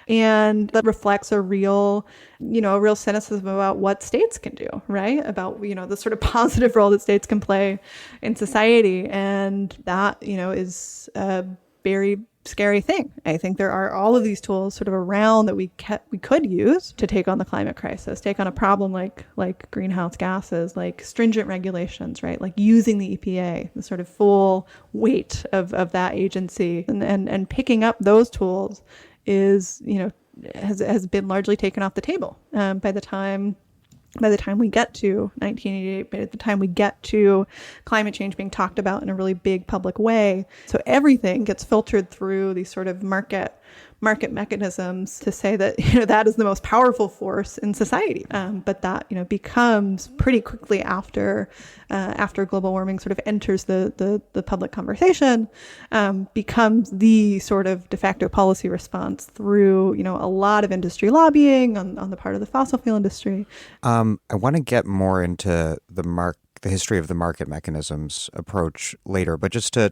And that reflects a real cynicism about what states can do, right? About, the sort of positive role that states can play in society. And that, is a very scary thing. I think there are all of these tools sort of around that we could use to take on the climate crisis, take on a problem like greenhouse gases, like stringent regulations, right? Like using the EPA, the sort of full weight of that agency, and picking up those tools is, has been largely taken off the table by the time we get to 1988, by the time we get to climate change being talked about in a really big public way. So everything gets filtered through these sort of market mechanisms to say that, that is the most powerful force in society. But that, becomes pretty quickly after global warming sort of enters the public conversation, becomes the sort of de facto policy response through, a lot of industry lobbying on the part of the fossil fuel industry. I want to get more into the history of the market mechanisms approach later, but just to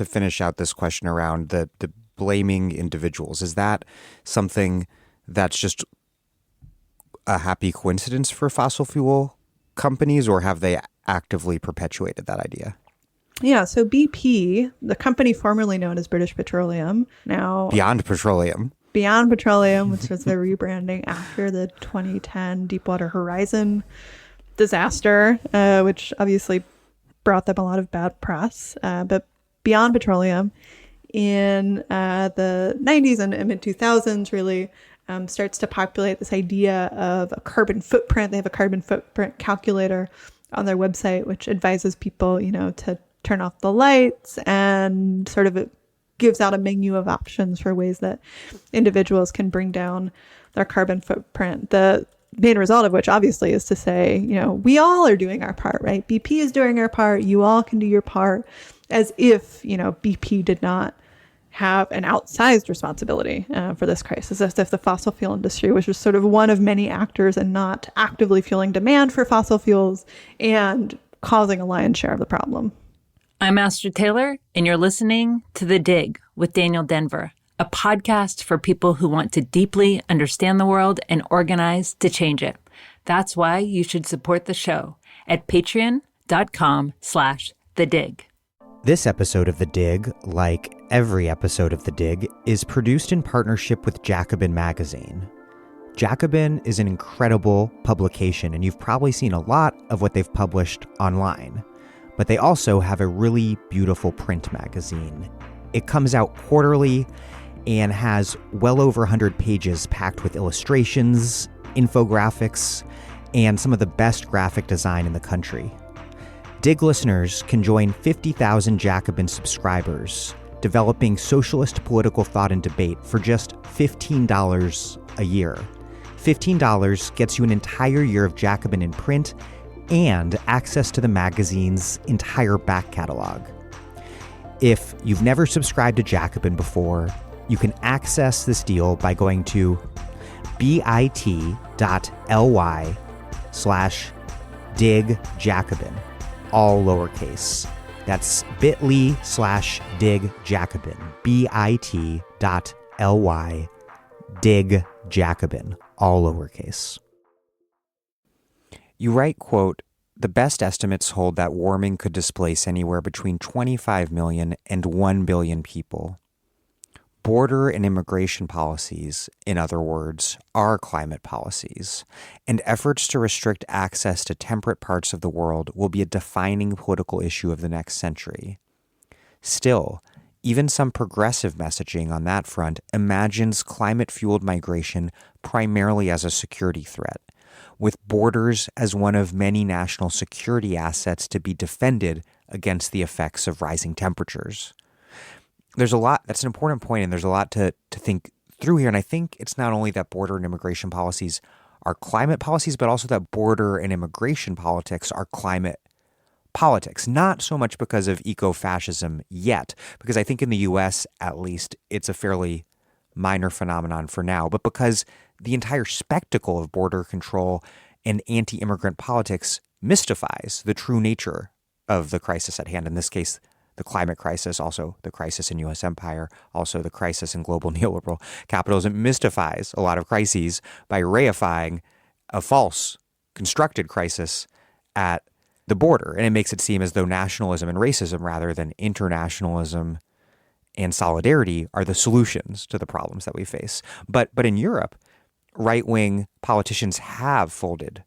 finish out this question around the blaming individuals, is that something that's just a happy coincidence for fossil fuel companies, or have they actively perpetuated that idea? Yeah, so BP, the company formerly known as British Petroleum, now Beyond Petroleum, which was their rebranding after the 2010 Deepwater Horizon disaster, which obviously brought them a lot of bad press. But Beyond Petroleum, in the 90s and mid 2000s, really starts to populate this idea of a carbon footprint. They have a carbon footprint calculator on their website, which advises people, to turn off the lights, and sort of it gives out a menu of options for ways that individuals can bring down their carbon footprint. The main result of which, obviously, is to say, we all are doing our part, right? BP is doing our part. You all can do your part, as if, BP did not have an outsized responsibility for this crisis, as if the fossil fuel industry was just sort of one of many actors and not actively fueling demand for fossil fuels and causing a lion's share of the problem. I'm Astrid Taylor, and you're listening to The Dig with Daniel Denver, a podcast for people who want to deeply understand the world and organize to change it. That's why you should support the show at patreon.com/thedig. This episode of The Dig, like every episode of The Dig, is produced in partnership with Jacobin Magazine. Jacobin is an incredible publication, and you've probably seen a lot of what they've published online. But they also have a really beautiful print magazine. It comes out quarterly and has well over 100 pages packed with illustrations, infographics, and some of the best graphic design in the country. Dig listeners can join 50,000 Jacobin subscribers developing socialist political thought and debate for just $15 a year. $15 gets you an entire year of Jacobin in print and access to the magazine's entire back catalog. If you've never subscribed to Jacobin before, you can access this deal by going to bit.ly/digjacobin, all lowercase. That's bit.ly/digjacobin, bit.ly/digjacobin, all lowercase. You write, quote, "The best estimates hold that warming could displace anywhere between 25 million and 1 billion people. Border and immigration policies, in other words, are climate policies, and efforts to restrict access to temperate parts of the world will be a defining political issue of the next century. Still, even some progressive messaging on that front imagines climate-fueled migration primarily as a security threat, with borders as one of many national security assets to be defended against the effects of rising temperatures." There's a lot, that's an important point, and there's a lot to think through here. And I think it's not only that border and immigration policies are climate policies, but also that border and immigration politics are climate politics. Not so much because of eco-fascism yet, because I think in the US, at least, it's a fairly minor phenomenon for now, but because the entire spectacle of border control and anti-immigrant politics mystifies the true nature of the crisis at hand. In this case, the climate crisis, also the crisis in U.S. empire, also the crisis in global neoliberal capitalism, mystifies a lot of crises by reifying a false, constructed crisis at the border. And it makes it seem as though nationalism and racism, rather than internationalism and solidarity, are the solutions to the problems that we face. But in Europe, right-wing politicians have folded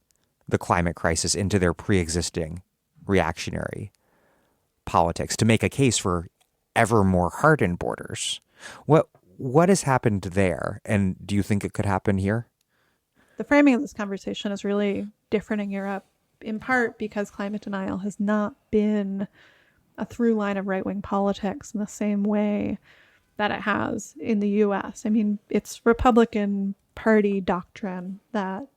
the climate crisis into their pre-existing reactionary politics to make a case for ever more hardened borders. What has happened there, and do you think it could happen here? The framing of this conversation is really different in Europe, in part because climate denial has not been a through line of right-wing politics in the same way that it has in the US. I mean, it's Republican Party doctrine that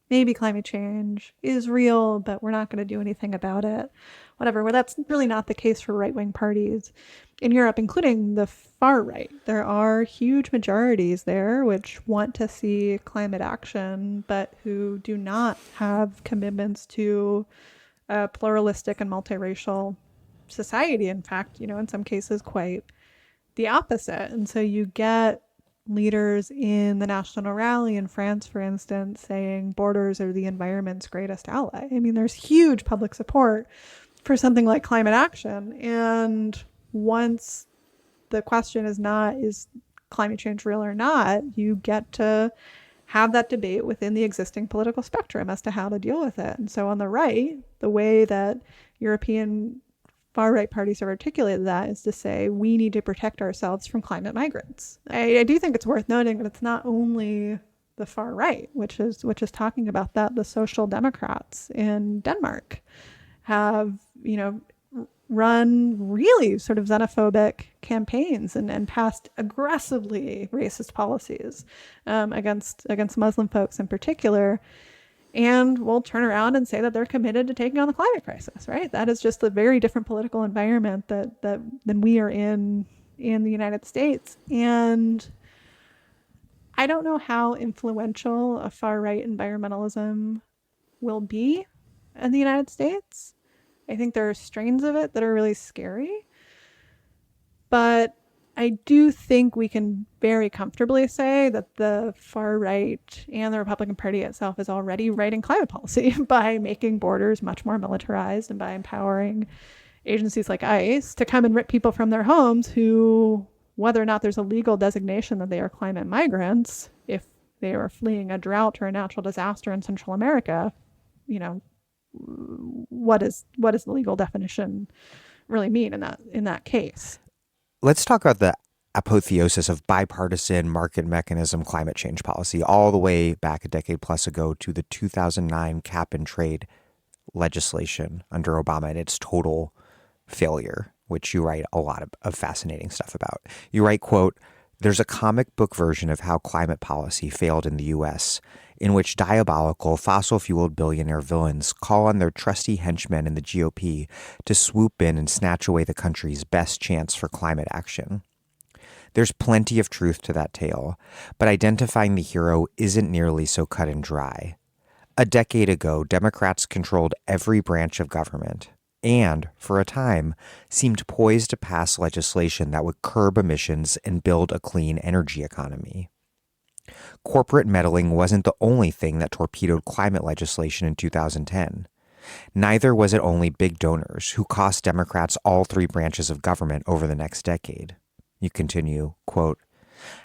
maybe climate change is real, but we're not going to do anything about it. Whatever. Well, that's really not the case for right-wing parties in Europe, including the far right. There are huge majorities there which want to see climate action, but who do not have commitments to a pluralistic and multiracial society. In fact, in some cases, quite the opposite. And so you get leaders in the National Rally in France, for instance, saying borders are the environment's greatest ally. I mean, there's huge public support for something like climate action. And once the question is not, is climate change real or not, you get to have that debate within the existing political spectrum as to how to deal with it. And so on the right, the way that European far-right parties have articulated that is to say we need to protect ourselves from climate migrants. I do think it's worth noting that it's not only the far right, which is talking about that. The Social Democrats in Denmark have, run really sort of xenophobic campaigns and passed aggressively racist policies against Muslim folks in particular. And we'll turn around and say that they're committed to taking on the climate crisis, right? That is just a very different political environment than we are in the United States. And I don't know how influential a far-right environmentalism will be in the United States. I think there are strains of it that are really scary. But I do think we can very comfortably say that the far right and the Republican Party itself is already writing climate policy by making borders much more militarized and by empowering agencies like ICE to come and rip people from their homes who, whether or not there's a legal designation that they are climate migrants, if they are fleeing a drought or a natural disaster in Central America, what does the legal definition really mean in that case? Let's talk about the apotheosis of bipartisan market mechanism climate change policy all the way back a decade plus ago to the 2009 cap and trade legislation under Obama and its total failure, which you write a lot of fascinating stuff about. You write, quote, "There's a comic book version of how climate policy failed in the U.S., in which diabolical fossil-fueled billionaire villains call on their trusty henchmen in the GOP to swoop in and snatch away the country's best chance for climate action. There's plenty of truth to that tale, but identifying the hero isn't nearly so cut and dry. A decade ago, Democrats controlled every branch of government and, for a time, seemed poised to pass legislation that would curb emissions and build a clean energy economy. Corporate meddling wasn't the only thing that torpedoed climate legislation in 2010. Neither was it only big donors who cost Democrats all three branches of government over the next decade. You continue, quote,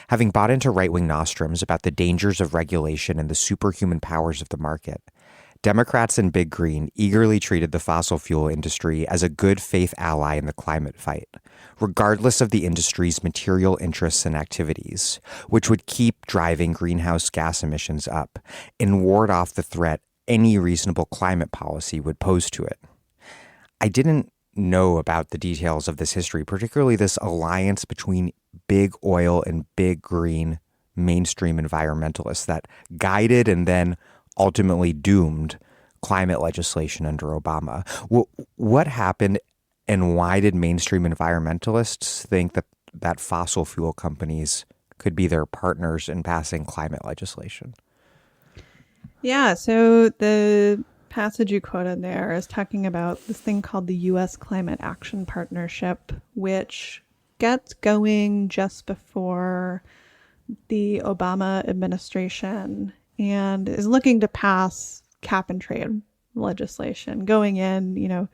having bought into right-wing nostrums about the dangers of regulation and the superhuman powers of the market, Democrats and Big Green eagerly treated the fossil fuel industry as a good faith ally in the climate fight, regardless of the industry's material interests and activities, which would keep driving greenhouse gas emissions up and ward off the threat any reasonable climate policy would pose to it. I didn't know about the details of this history, particularly this alliance between big oil and big green mainstream environmentalists that guided and then ultimately doomed climate legislation under Obama. What happened, and why did mainstream environmentalists think that fossil fuel companies could be their partners in passing climate legislation? Yeah, so the passage you quoted there is talking about this thing called the U.S. Climate Action Partnership, which gets going just before the Obama administration and is looking to pass cap and trade legislation. Going in,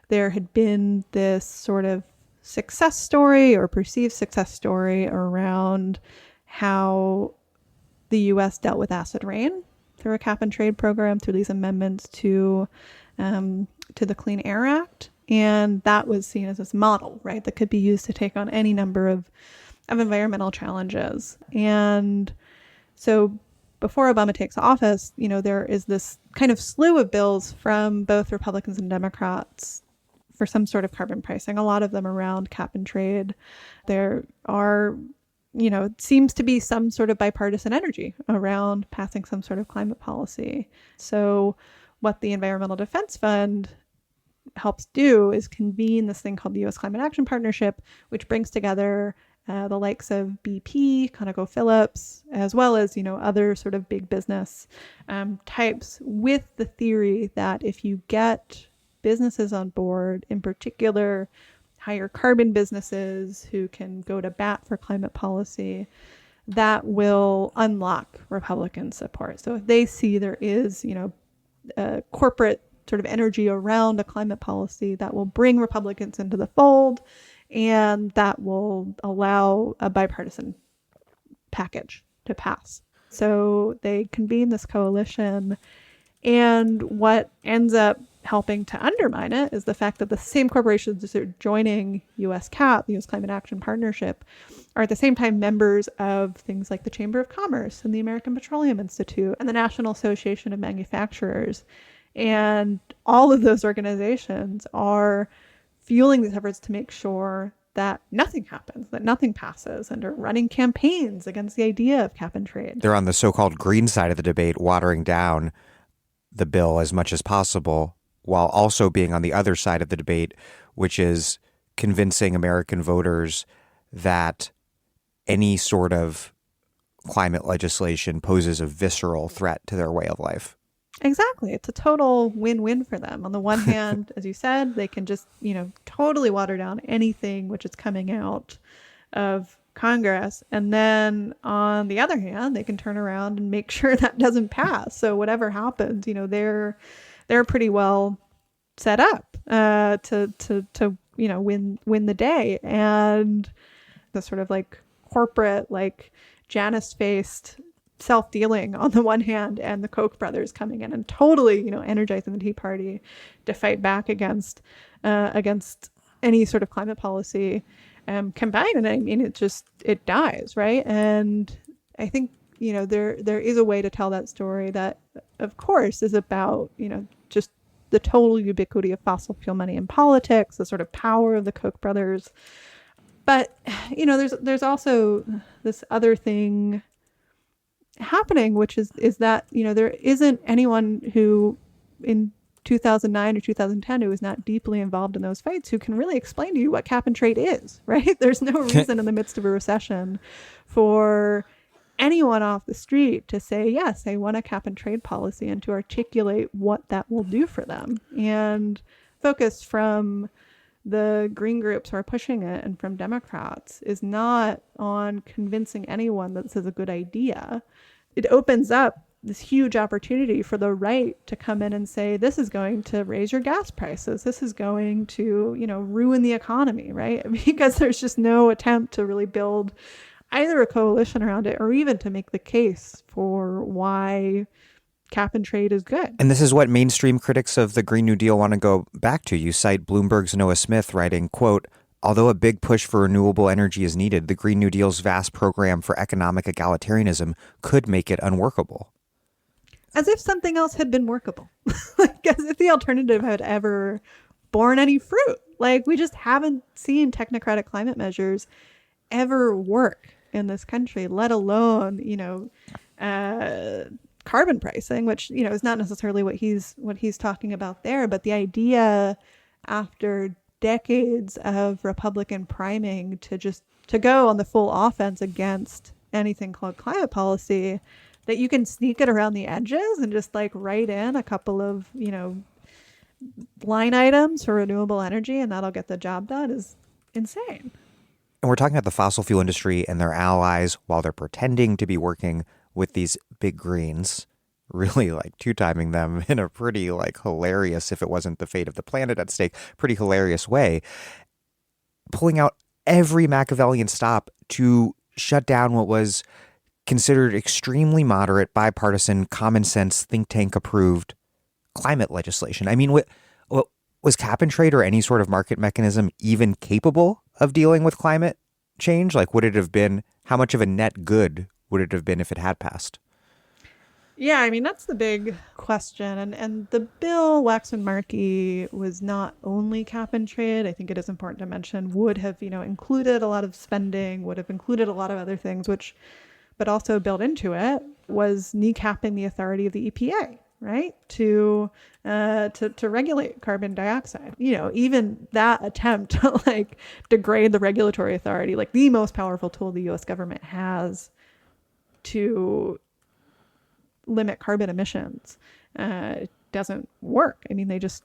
there had been this sort of success story or perceived success story around how the U.S. dealt with acid rain through a cap and trade program, through these amendments to the Clean Air Act. And that was seen as this model, right, that could be used to take on any number of environmental challenges. And so before Obama takes office, there is this kind of slew of bills from both Republicans and Democrats for some sort of carbon pricing, a lot of them around cap and trade. There are, seems to be some sort of bipartisan energy around passing some sort of climate policy. So what the Environmental Defense Fund helps do is convene this thing called the U.S. Climate Action Partnership, which brings together the likes of BP, ConocoPhillips, as well as, other sort of big business types, with the theory that if you get businesses on board, in particular higher carbon businesses who can go to bat for climate policy, that will unlock Republican support. So if they see there is, a corporate sort of energy around a climate policy, that will bring Republicans into the fold, and that will allow a bipartisan package to pass. So they convene this coalition, and what ends up helping to undermine it is the fact that the same corporations that are joining US CAP, the US Climate Action Partnership, are at the same time members of things like the Chamber of Commerce and the American Petroleum Institute and the National Association of Manufacturers. And all of those organizations are fueling these efforts to make sure that nothing happens, that nothing passes, and are running campaigns against the idea of cap and trade. They're on the so-called green side of the debate, watering down the bill as much as possible, while also being on the other side of the debate, which is convincing American voters that any sort of climate legislation poses a visceral threat to their way of life. Exactly. It's a total win-win for them. On the one hand, as you said, they can just, totally water down anything which is coming out of Congress. And then on the other hand, they can turn around and make sure that doesn't pass. So whatever happens, they're pretty well set up to win the day. And the sort of like corporate, like Janus-faced self-dealing on the one hand, and the Koch brothers coming in and totally, energizing the Tea Party to fight back against any sort of climate policy combined. And I mean, it dies, right? And I think, there is a way to tell that story that, of course, is about, just the total ubiquity of fossil fuel money in politics, the sort of power of the Koch brothers. But, there's also this other thing happening, which is that, there isn't anyone who in 2009 or 2010 who is not deeply involved in those fights who can really explain to you what cap and trade is, right? There's no reason in the midst of a recession for anyone off the street to say, yes, I want a cap and trade policy, and to articulate what that will do for them. And focus from the green groups who are pushing it and from Democrats is not on convincing anyone that this is a good idea. It opens up this huge opportunity for the right to come in and say, this is going to raise your gas prices. This is going to, ruin the economy, right? Because there's just no attempt to really build either a coalition around it or even to make the case for why cap and trade is good. And this is what mainstream critics of the Green New Deal want to go back to. You cite Bloomberg's Noah Smith writing, quote, although a big push for renewable energy is needed, the Green New Deal's vast program for economic egalitarianism could make it unworkable. As if something else had been workable. Like, as if the alternative had ever borne any fruit. Like, we just haven't seen technocratic climate measures ever work in this country, let alone, carbon pricing, which, is not necessarily what he's talking about there. But the idea after decades of Republican priming to go on the full offense against anything called climate policy, that you can sneak it around the edges and just like write in a couple of, line items for renewable energy and that'll get the job done is insane. And we're talking about the fossil fuel industry and their allies while they're pretending to be working with these big greens, really like two-timing them in a pretty like hilarious, if it wasn't the fate of the planet at stake, pretty hilarious way, pulling out every Machiavellian stop to shut down what was considered extremely moderate, bipartisan, common sense, think tank approved climate legislation. I mean, what was cap and trade or any sort of market mechanism even capable of dealing with climate change? Like, would it have been, how much of a net good would it have been if it had passed? Yeah, I mean, that's the big question. And the bill, Waxman-Markey, was not only cap and trade. I think it is important to mention, would have, included a lot of spending, would have included a lot of other things, but also built into it was kneecapping the authority of the EPA, right? To regulate carbon dioxide. Even that attempt to like degrade the regulatory authority, like the most powerful tool the US government has to limit carbon emissions, doesn't work. I mean, they just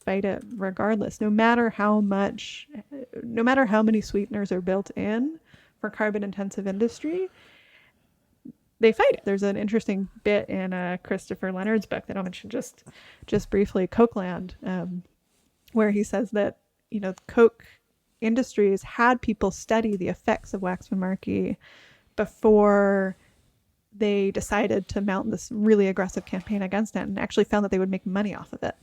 fight it regardless, no matter how many sweeteners are built in for carbon intensive industry. They fight it. There's an interesting bit in Christopher Leonard's book that I'll mention just briefly, Cokeland, where he says that, the Coke Industries had people study the effects of Waxman-Markey before they decided to mount this really aggressive campaign against it, and actually found that they would make money off of it.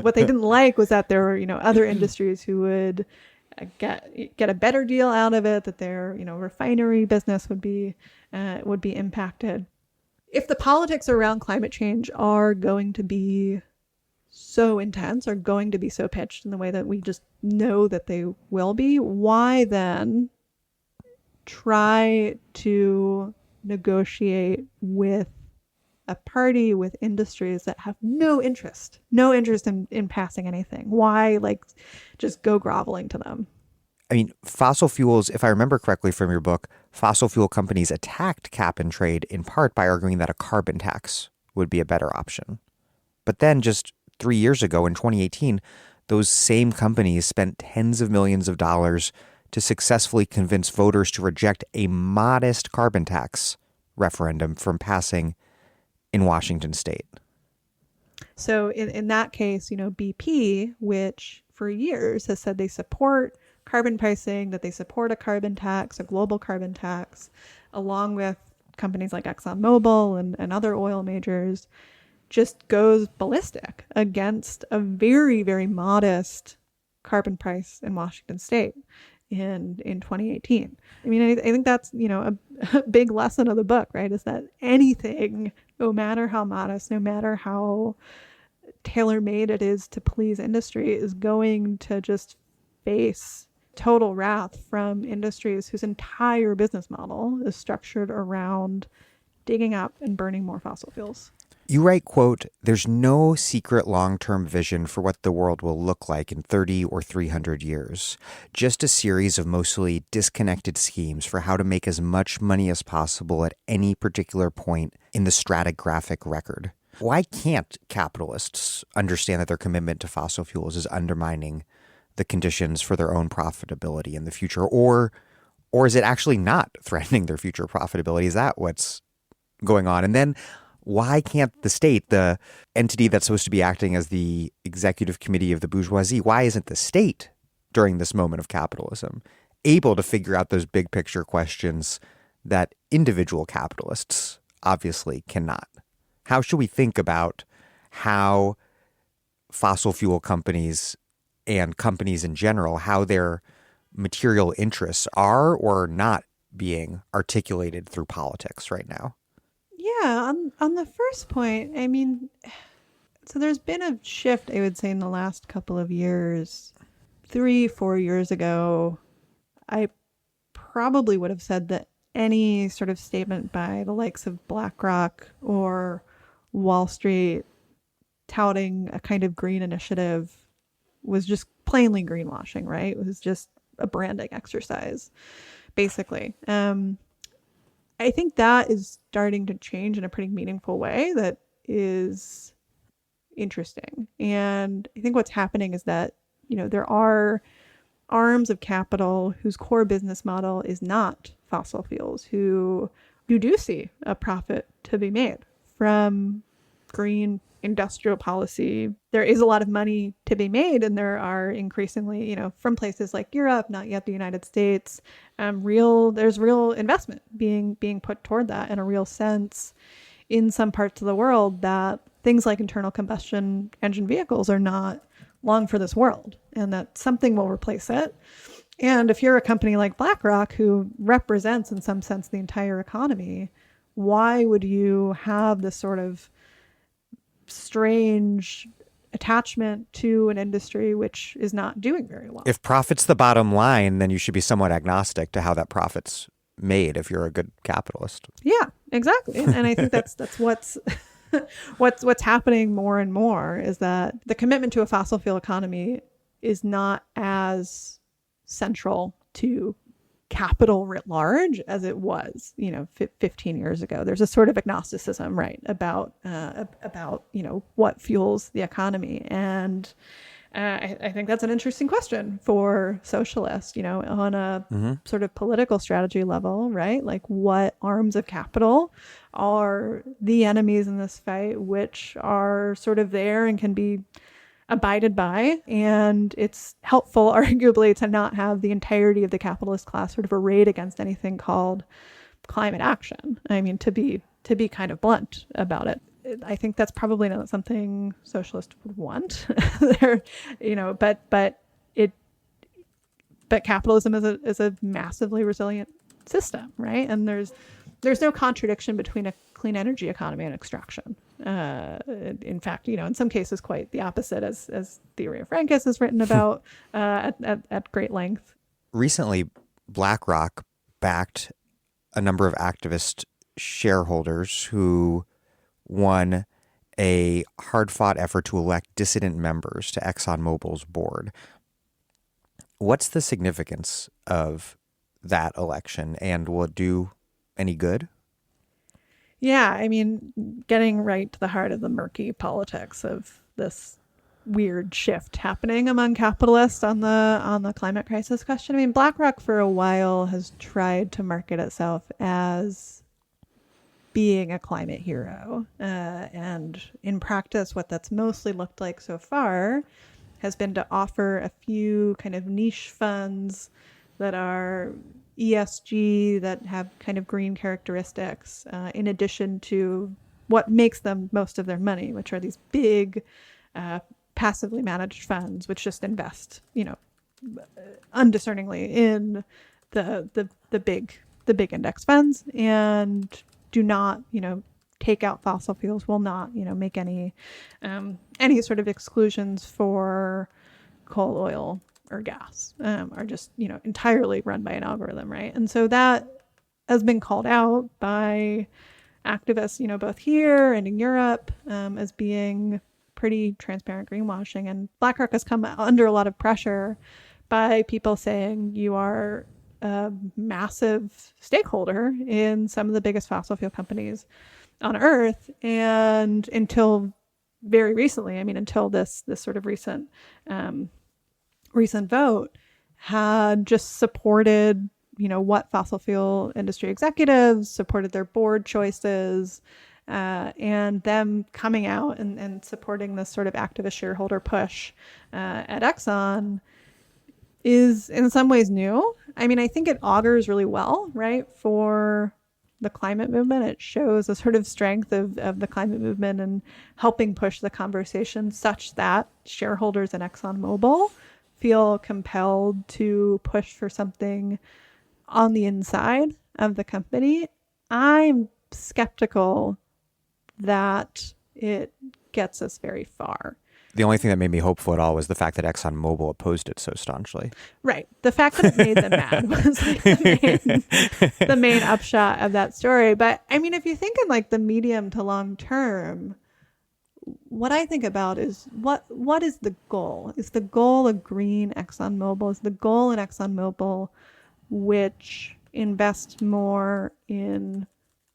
What they didn't like was that there were, other industries who would get a better deal out of it, that their, refinery business would be impacted. If the politics around climate change are going to be so intense, are going to be so pitched in the way that we just know that they will be, why then try to negotiate with a party, with industries that have no interest in passing anything? Why just go groveling to them? I mean, fossil fuels, if I remember correctly from your book, fossil fuel companies attacked cap and trade in part by arguing that a carbon tax would be a better option. But then just 3 years ago in 2018, those same companies spent tens of millions of dollars to successfully convince voters to reject a modest carbon tax referendum from passing in Washington state. So in that case, BP, which for years has said they support carbon pricing, that they support a carbon tax, a global carbon tax, along with companies like ExxonMobil and other oil majors, just goes ballistic against a very, very modest carbon price in Washington state in 2018. I mean, I think that's, a big lesson of the book, right? Is that anything, no matter how modest, no matter how tailor-made it is to please industry, is going to just face total wrath from industries whose entire business model is structured around digging up and burning more fossil fuels. You write, quote, "There's no secret long-term vision for what the world will look like in 30 or 300 years. Just a series of mostly disconnected schemes for how to make as much money as possible at any particular point in the stratigraphic record. Why can't capitalists understand that their commitment to fossil fuels is undermining the conditions for their own profitability in the future? Or is it actually not threatening their future profitability? Is that what's going on? And then why can't the state, the entity that's supposed to be acting as the executive committee of the bourgeoisie, why isn't the state during this moment of capitalism able to figure out those big picture questions that individual capitalists obviously cannot? How should we think about how fossil fuel companies and companies in general, how their material interests are or are not being articulated through politics right now? Yeah, on the first point, I mean, so there's been a shift, I would say, in the last couple of years. 3-4 years ago, I probably would have said that any sort of statement by the likes of BlackRock or Wall Street touting a kind of green initiative was just plainly greenwashing, right? It was just a branding exercise, basically. I think that is starting to change in a pretty meaningful way that is interesting. And I think what's happening is that, there are arms of capital whose core business model is not fossil fuels, who you do see a profit to be made from green industrial policy. There is a lot of money to be made, and there are increasingly, from places like Europe, not yet the United States, there's real investment being put toward that, and a real sense in some parts of the world that things like internal combustion engine vehicles are not long for this world, and that something will replace it. And if you're a company like BlackRock, who represents in some sense the entire economy, why would you have this sort of strange attachment to an industry which is not doing very well? If profit's the bottom line, then you should be somewhat agnostic to how that profit's made if you're a good capitalist. Yeah, exactly. And I think that's what's what's happening more and more, is that the commitment to a fossil fuel economy is not as central to capital writ large as it was, 15 years ago. There's a sort of agnosticism, right, about what fuels the economy. And I think that's an interesting question for socialists, on a sort of political strategy level, right? Like, what arms of capital are the enemies in this fight, which are sort of there and can be abided by. And it's helpful, arguably, to not have the entirety of the capitalist class sort of arrayed against anything called climate action. I mean, to be kind of blunt about it. I think that's probably not something socialists would want. But capitalism is a massively resilient system, right? And there's no contradiction between a clean energy economy and extraction. In fact, in some cases, quite the opposite, as Theory of Frankis has written about at great length. Recently, BlackRock backed a number of activist shareholders who won a hard-fought effort to elect dissident members to ExxonMobil's board. What's the significance of that election, and will it do any good? Yeah, I mean, getting right to the heart of the murky politics of this weird shift happening among capitalists on the climate crisis question. I mean, BlackRock for a while has tried to market itself as being a climate hero. And in practice, what that's mostly looked like so far has been to offer a few kind of niche funds that are ESG, that have kind of green characteristics, in addition to what makes them most of their money, which are these big, passively managed funds, which just invest, undiscerningly in the big index funds, and do not, take out fossil fuels, will not, make any sort of exclusions for coal, oil, or gas, are just, entirely run by an algorithm, right? And so that has been called out by activists, both here and in Europe, as being pretty transparent greenwashing. And BlackRock has come under a lot of pressure by people saying you are a massive stakeholder in some of the biggest fossil fuel companies on Earth. And until very recently, I mean, until this sort of recent vote, had just supported, what fossil fuel industry executives supported their board choices, and them coming out and supporting this sort of activist shareholder push at Exxon is in some ways new. I mean, I think it augurs really well, right, for the climate movement. It shows a sort of strength of the climate movement and helping push the conversation such that shareholders in ExxonMobil feel compelled to push for something on the inside of the company. I'm skeptical that it gets us very far. The only thing that made me hopeful at all was the fact that ExxonMobil opposed it so staunchly. Right. The fact that it made them mad was like the main upshot of that story. But I mean, if you think in like the medium to long term, what I think about is what is the goal? Is the goal a green ExxonMobil? Is the goal in ExxonMobil which invests more in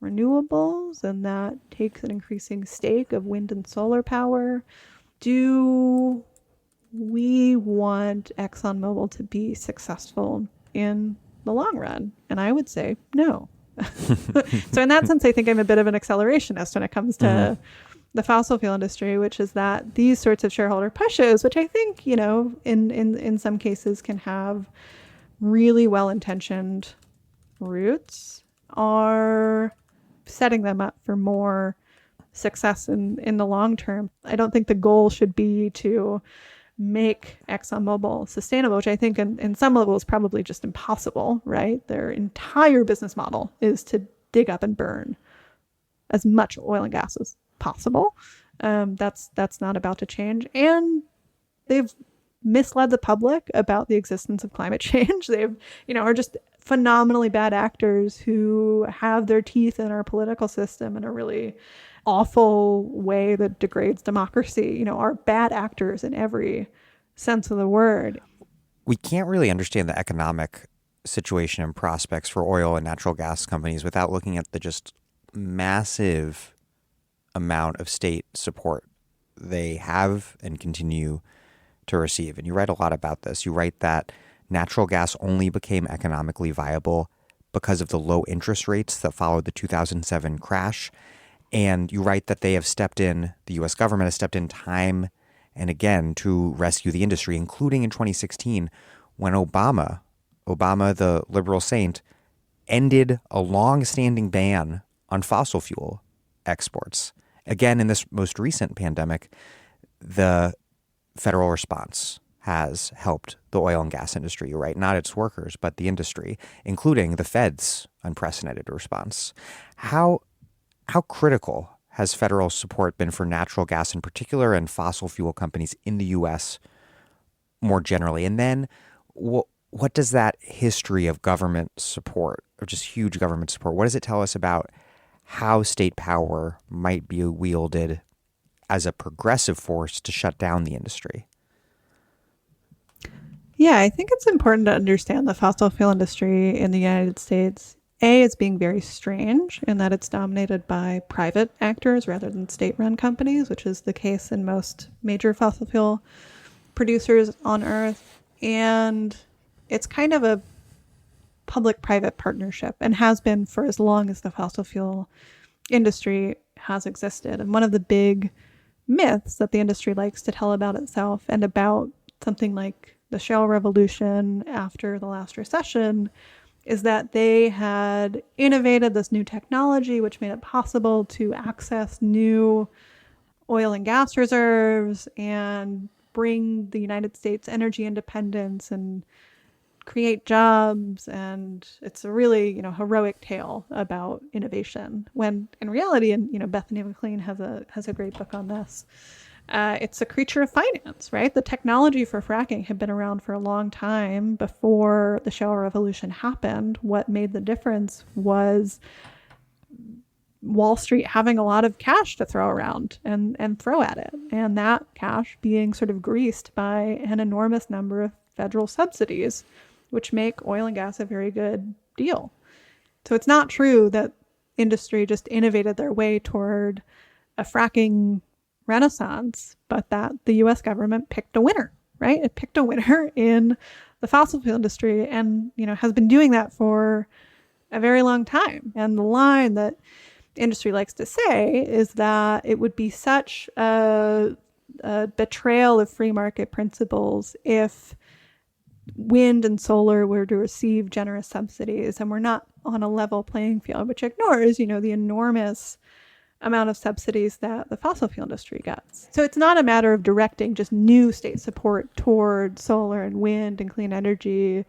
renewables and that takes an increasing stake of wind and solar power? Do we want ExxonMobil to be successful in the long run? And I would say no. So in that sense, I think I'm a bit of an accelerationist when it comes to the fossil fuel industry, which is that these sorts of shareholder pushes, which I think, in some cases can have really well-intentioned roots, are setting them up for more success in the long term. I don't think the goal should be to make ExxonMobil sustainable, which I think in some level is probably just impossible, right? Their entire business model is to dig up and burn as much oil and gas as possible. That's not about to change. And they've misled the public about the existence of climate change. They've, are just phenomenally bad actors who have their teeth in our political system in a really awful way that degrades democracy, are bad actors in every sense of the word. We can't really understand the economic situation and prospects for oil and natural gas companies without looking at the just massive amount of state support they have and continue to receive. And you write a lot about this. You write that natural gas only became economically viable because of the low interest rates that followed the 2007 crash. And you write that they have stepped in, the U.S. government has stepped in time and again to rescue the industry, including in 2016 when Obama, the liberal saint, ended a long-standing ban on fossil fuel exports. Again, in this most recent pandemic, the federal response has helped the oil and gas industry, right? Not its workers, but the industry, including the Fed's unprecedented response. How critical has federal support been for natural gas in particular and fossil fuel companies in the U.S. more generally? And then what does that history of government support, or just huge government support, what does it tell us about how state power might be wielded as a progressive force to shut down the industry? Yeah, I think it's important to understand the fossil fuel industry in the United States, as being very strange in that it's dominated by private actors rather than state-run companies, which is the case in most major fossil fuel producers on Earth. And it's kind of a public-private partnership and has been for as long as the fossil fuel industry has existed. And one of the big myths that the industry likes to tell about itself and about something like the shale revolution after the last recession is that they had innovated this new technology which made it possible to access new oil and gas reserves and bring the United States energy independence and create jobs. And it's a really, heroic tale about innovation, when in reality, and Bethany McLean has a great book on this. It's a creature of finance, right? The technology for fracking had been around for a long time before the shale revolution happened. What made the difference was Wall Street having a lot of cash to throw around and throw at it. And that cash being sort of greased by an enormous number of federal subsidies, which make oil and gas a very good deal. So it's not true that industry just innovated their way toward a fracking renaissance, but that the US government picked a winner, right? It picked a winner in the fossil fuel industry and, has been doing that for a very long time. And the line that industry likes to say is that it would be such a betrayal of free market principles if wind and solar were to receive generous subsidies and we're not on a level playing field, which ignores, the enormous amount of subsidies that the fossil fuel industry gets. So it's not a matter of directing just new state support toward solar and wind and clean energy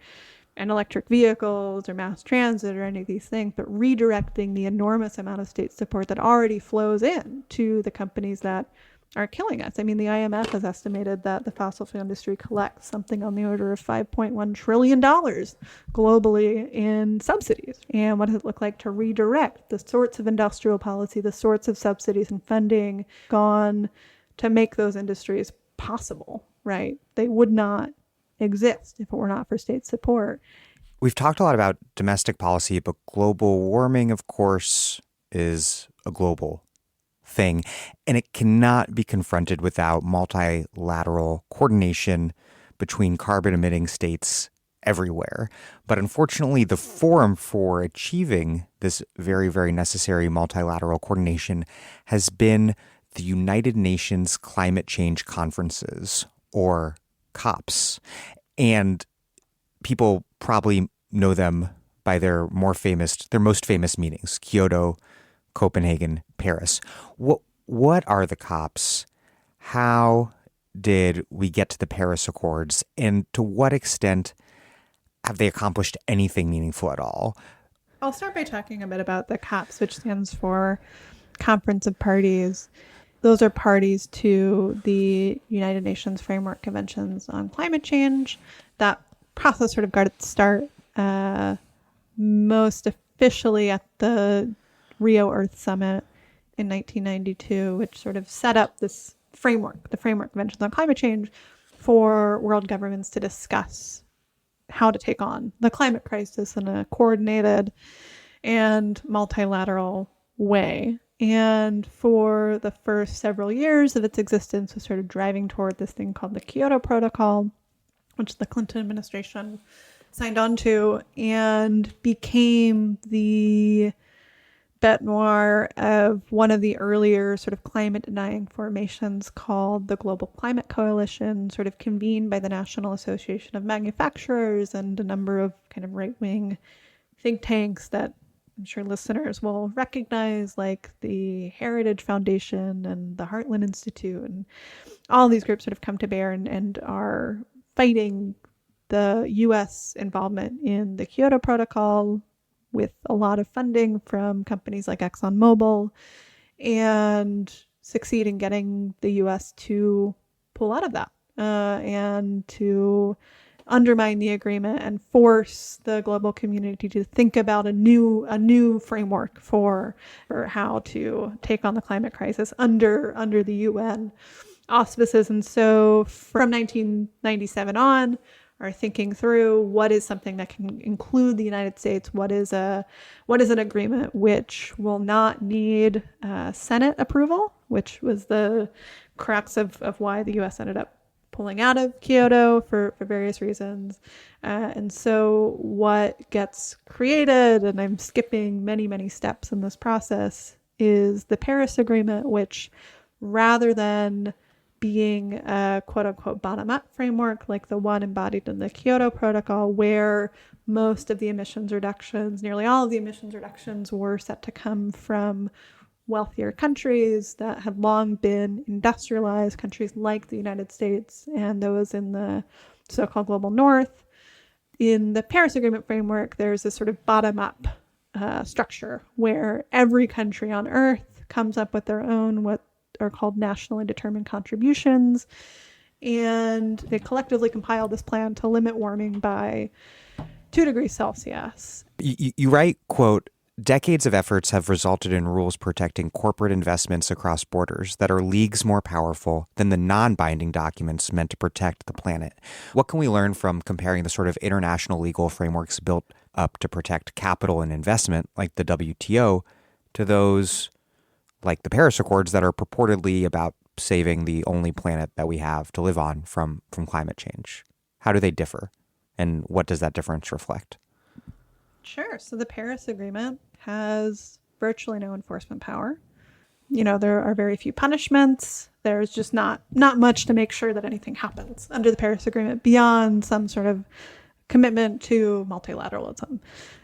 and electric vehicles or mass transit or any of these things, but redirecting the enormous amount of state support that already flows in to the companies that are killing us. I mean, the IMF has estimated that the fossil fuel industry collects something on the order of $5.1 trillion globally in subsidies. And what does it look like to redirect the sorts of industrial policy, the sorts of subsidies and funding gone to make those industries possible, right? They would not exist if it were not for state support. We've talked a lot about domestic policy, but global warming, of course, is a global thing, and it cannot be confronted without multilateral coordination between carbon-emitting states everywhere. But unfortunately, the forum for achieving this very, very necessary multilateral coordination has been the United Nations Climate Change Conferences, or COPs. And people probably know them by their most famous meetings: Kyoto, Copenhagen, Paris. What are the COPs? How did we get to the Paris Accords? And to what extent have they accomplished anything meaningful at all? I'll start by talking a bit about the COPs, which stands for Conference of Parties. Those are parties to the United Nations Framework Conventions on Climate Change. That process sort of got its start most officially at the Rio Earth Summit in 1992, which sort of set up this framework, the Framework Conventions on Climate Change, for world governments to discuss how to take on the climate crisis in a coordinated and multilateral way. And for the first several years of its existence was sort of driving toward this thing called the Kyoto Protocol, which the Clinton administration signed on to and became the bête noire of one of the earlier sort of climate denying formations called the Global Climate Coalition, sort of convened by the National Association of Manufacturers and a number of kind of right-wing think tanks that I'm sure listeners will recognize, like the Heritage Foundation and the Heartland Institute, and all these groups sort of come to bear and are fighting the U.S. involvement in the Kyoto Protocol with a lot of funding from companies like ExxonMobil, and succeed in getting the U.S. to pull out of that and to undermine the agreement and force the global community to think about a new framework for how to take on the climate crisis under the UN auspices. And so from 1997 on, are thinking through what is something that can include the United States, what is an agreement which will not need Senate approval, which was the crux of why the U.S. ended up pulling out of Kyoto for various reasons. And so what gets created, and I'm skipping many, many steps in this process, is the Paris Agreement, which rather than being a quote-unquote bottom-up framework like the one embodied in the Kyoto Protocol, where most of the emissions reductions, nearly all of the emissions reductions, were set to come from wealthier countries that had long been industrialized, countries like the United States and those in the so-called global north. In the Paris Agreement framework, there's this sort of bottom-up structure where every country on Earth comes up with their own what are called nationally determined contributions, and they collectively compile this plan to limit warming by 2 degrees Celsius. You write, quote, "Decades of efforts have resulted in rules protecting corporate investments across borders that are leagues more powerful than the non-binding documents meant to protect the planet." What can we learn from comparing the sort of international legal frameworks built up to protect capital and investment, like the WTO, to those like the Paris Accords that are purportedly about saving the only planet that we have to live on from climate change? How do they differ? And what does that difference reflect? Sure. So the Paris Agreement has virtually no enforcement power. There are very few punishments. There's just not much to make sure that anything happens under the Paris Agreement beyond some sort of commitment to multilateralism.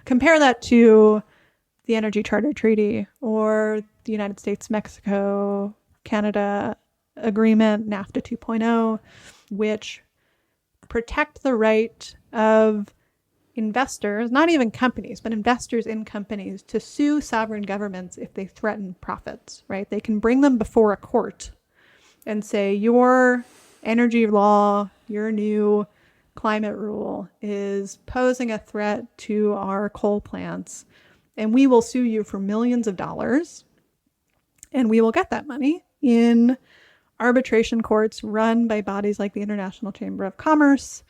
Compare that to the Energy Charter Treaty or the United States, Mexico, Canada Agreement, NAFTA 2.0, which protect the right of investors, not even companies, but investors in companies, to sue sovereign governments if they threaten profits, right? They can bring them before a court and say, your energy law, your new climate rule is posing a threat to our coal plants, and we will sue you for millions of dollars, and we will get that money in arbitration courts run by bodies like the International Chamber of Commerce.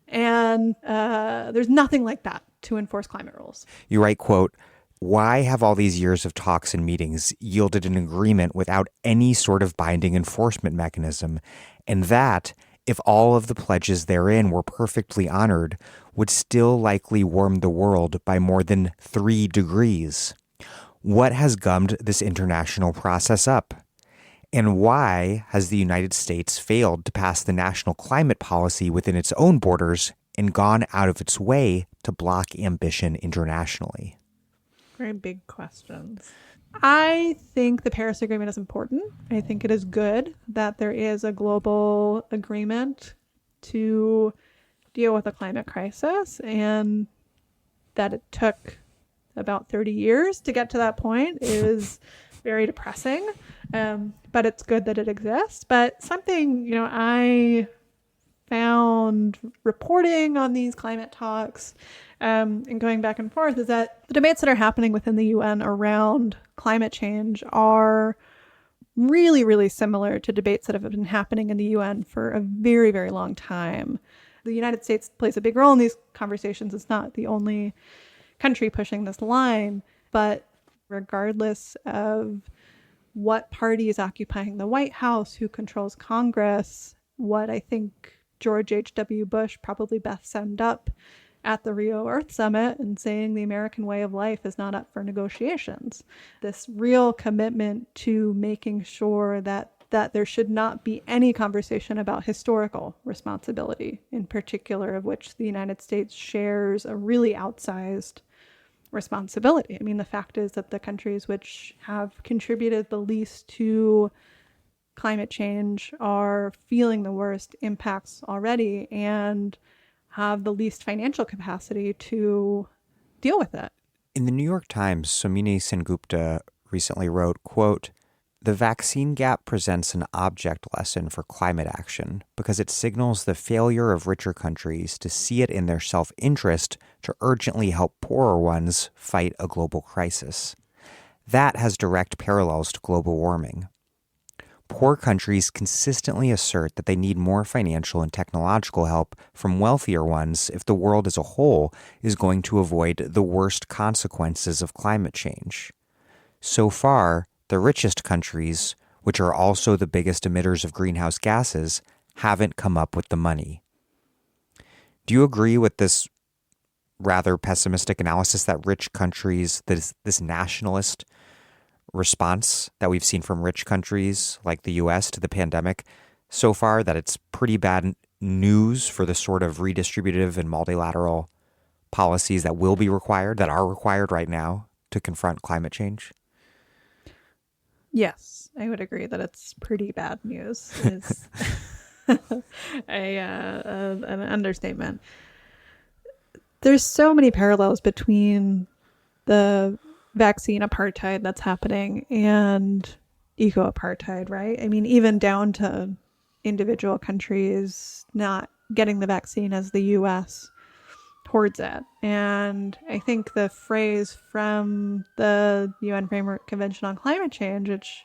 And there's nothing like that to enforce climate rules. You write, quote, "Why have all these years of talks and meetings yielded an agreement without any sort of binding enforcement mechanism? And that, if all of the pledges therein were perfectly honored, would still likely warm the world by more than 3 degrees. What has gummed this international process up? And why has the United States failed to pass the national climate policy within its own borders and gone out of its way to block ambition internationally?" Very big questions. I think the Paris Agreement is important. I think it is good that there is a global agreement to deal with the climate crisis, and that it took about 30 years to get to that point is very depressing. But it's good that it exists. But something, I found reporting on these climate talks and going back and forth is that the debates that are happening within the UN around climate change are really, really similar to debates that have been happening in the UN for a very, very long time. The United States plays a big role in these conversations. It's not the only country pushing this line, but regardless of what party is occupying the White House, who controls Congress, what I think George H.W. Bush probably best summed up at the Rio Earth Summit and saying the American way of life is not up for negotiations. This real commitment to making sure that there should not be any conversation about historical responsibility, in particular of which the United States shares a really outsized responsibility. I mean, the fact is that the countries which have contributed the least to climate change are feeling the worst impacts already and have the least financial capacity to deal with it. In the New York Times, Somini Sengupta recently wrote, quote, "The vaccine gap presents an object lesson for climate action because it signals the failure of richer countries to see it in their self-interest to urgently help poorer ones fight a global crisis. That has direct parallels to global warming. Poor countries consistently assert that they need more financial and technological help from wealthier ones if the world as a whole is going to avoid the worst consequences of climate change. So far, the richest countries, which are also the biggest emitters of greenhouse gases, haven't come up with the money." Do you agree with this rather pessimistic analysis that rich countries, this nationalist response that we've seen from rich countries like the US to the pandemic so far, that it's pretty bad news for the sort of redistributive and multilateral policies that will be required, that are required right now to confront climate change? Yes, I would agree that it's pretty bad news. Is an understatement. There's so many parallels between the vaccine apartheid that's happening and eco-apartheid, right? I mean, even down to individual countries not getting the vaccine as the US towards it. And I think the phrase from the UN Framework Convention on Climate Change, which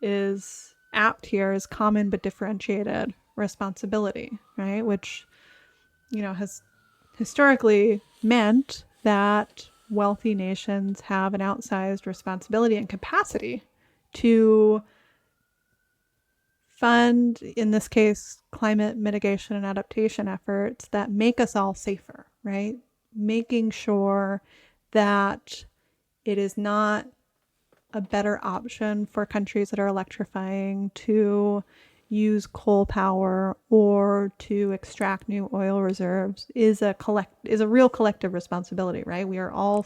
is apt here, is common but differentiated responsibility, right? Which, has historically meant that wealthy nations have an outsized responsibility and capacity to fund, in this case, climate mitigation and adaptation efforts that make us all safer, right? Making sure that it is not a better option for countries that are electrifying to use coal power or to extract new oil reserves is a real collective responsibility, right? We are all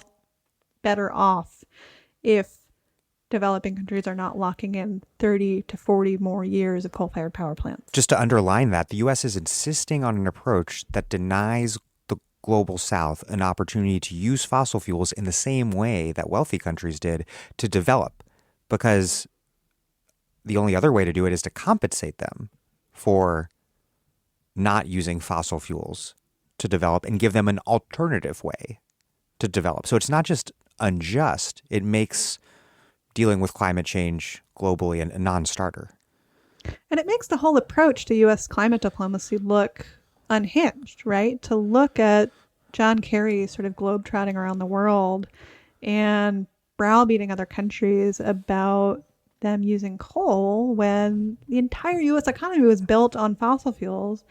better off if developing countries are not locking in 30 to 40 more years of coal-fired power plants. Just to underline that, the U.S. is insisting on an approach that denies the global South an opportunity to use fossil fuels in the same way that wealthy countries did to develop, because the only other way to do it is to compensate them for not using fossil fuels to develop and give them an alternative way to develop. So it's not just unjust, it makes dealing with climate change globally a non-starter. And it makes the whole approach to U.S. climate diplomacy look unhinged, right? To look at John Kerry sort of globetrotting around the world and browbeating other countries about them using coal when the entire U.S. economy was built on fossil fuels.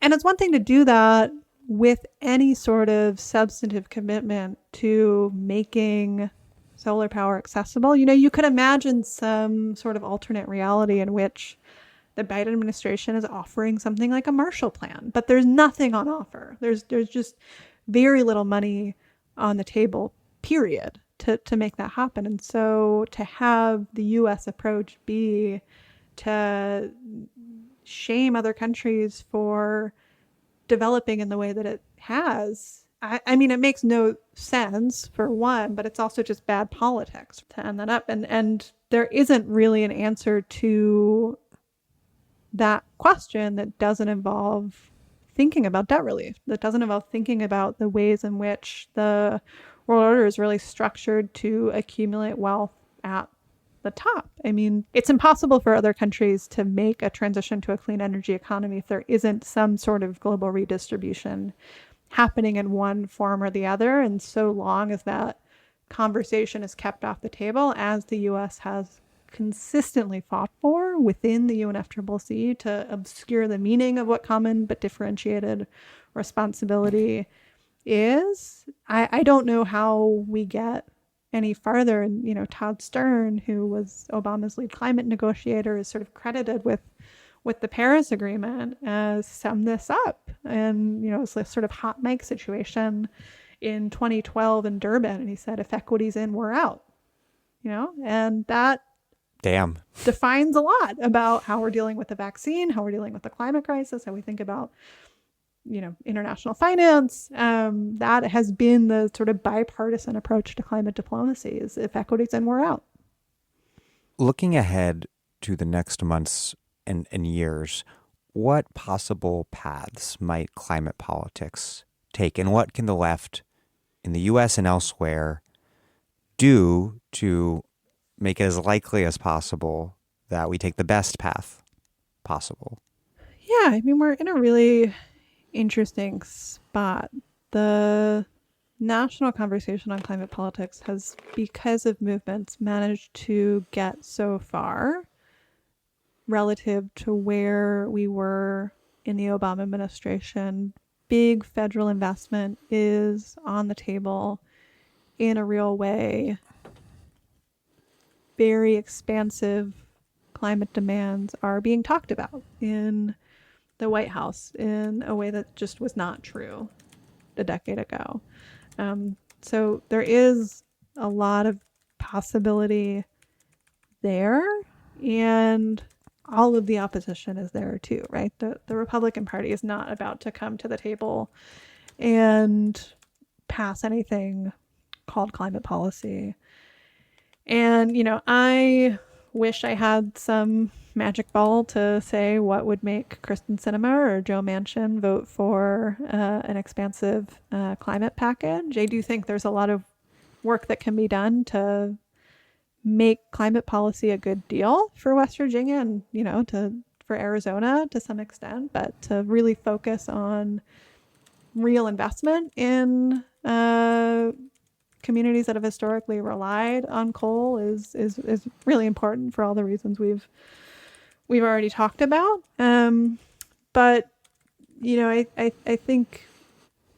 And it's one thing to do that with any sort of substantive commitment to making solar power accessible. You could imagine some sort of alternate reality in which the Biden administration is offering something like a Marshall Plan, but there's nothing on offer. There's just very little money on the table, period, to make that happen. And so to have the U.S. approach be to shame other countries for developing in the way that it has, I mean, it makes no sense, for one, but it's also just bad politics to end that up. And there isn't really an answer to that question that doesn't involve thinking about debt relief, that doesn't involve thinking about the ways in which the world order is really structured to accumulate wealth at the top. I mean, it's impossible for other countries to make a transition to a clean energy economy if there isn't some sort of global redistribution happening in one form or the other. And so long as that conversation is kept off the table, as the U.S. has consistently fought for within the UNFCCC to obscure the meaning of what common but differentiated responsibility is, I don't know how we get any farther. And, Todd Stern, who was Obama's lead climate negotiator, is sort of credited with the Paris Agreement, summed this up. And, it's this sort of hot mic situation in 2012 in Durban. And he said, if equity's in, we're out. And that defines a lot about how we're dealing with the vaccine, how we're dealing with the climate crisis, how we think about, international finance. That has been the sort of bipartisan approach to climate diplomacy, is if equity's in, we're out. Looking ahead to the next months and years, what possible paths might climate politics take, and what can the left in the U.S. and elsewhere do to make it as likely as possible that we take the best path possible? Yeah, I mean, we're in a really interesting spot. The national conversation on climate politics has, because of movements, managed to get so far relative to where we were in the Obama administration. Big federal investment is on the table in a real way. Very expansive climate demands are being talked about in the White House in a way that just was not true a decade ago. So there is a lot of possibility there, and all of the opposition is there too, right? The Republican Party is not about to come to the table and pass anything called climate policy. And, I wish I had some magic ball to say what would make Kristen Sinema or Joe Manchin vote for an expansive climate package. I do think there's a lot of work that can be done to make climate policy a good deal for West Virginia and, for Arizona to some extent, but to really focus on real investment in communities that have historically relied on coal is really important for all the reasons we've already talked about. But I think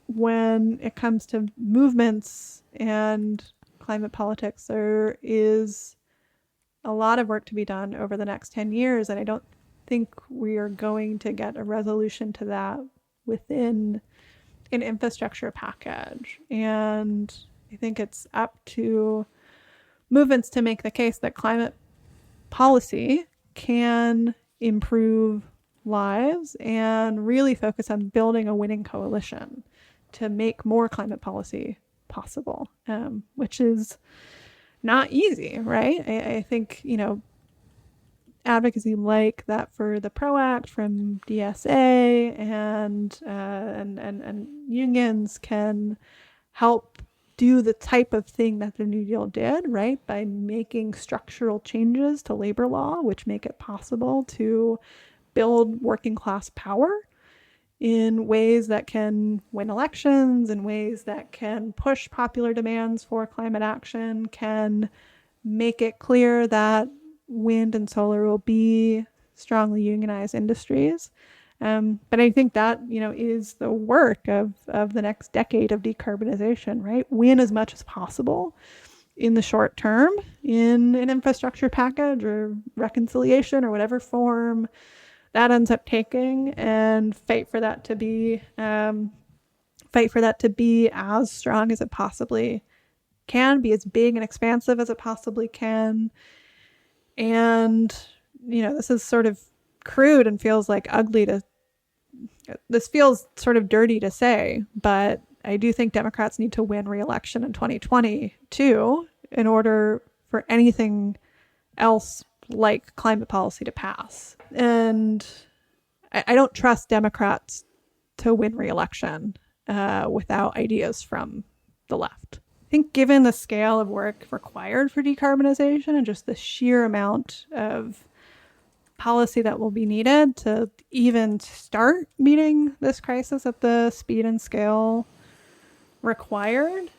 when it comes to movements and climate politics, there is a lot of work to be done over the next 10 years, and I don't think we are going to get a resolution to that within an infrastructure package. And I think it's up to movements to make the case that climate policy can improve lives and really focus on building a winning coalition to make more climate policy possible, which is not easy, right? I think, advocacy like that for the PRO Act from DSA and unions can help do the type of thing that the New Deal did, right? By making structural changes to labor law, which make it possible to build working class power in ways that can win elections, in ways that can push popular demands for climate action, can make it clear that wind and solar will be strongly unionized industries. But I think that, is the work of the next decade of decarbonization, right? Win as much as possible in the short term in an infrastructure package or reconciliation or whatever form that ends up taking, and fight for that to be as strong as it possibly can, be as big and expansive as it possibly can. And, this is sort of crude and feels like this feels sort of dirty to say, but I do think Democrats need to win re-election in 2020 too, in order for anything else like climate policy to pass. And I don't trust Democrats to win re-election without ideas from the left. I think given the scale of work required for decarbonization and just the sheer amount of policy that will be needed to even start meeting this crisis at the speed and scale required,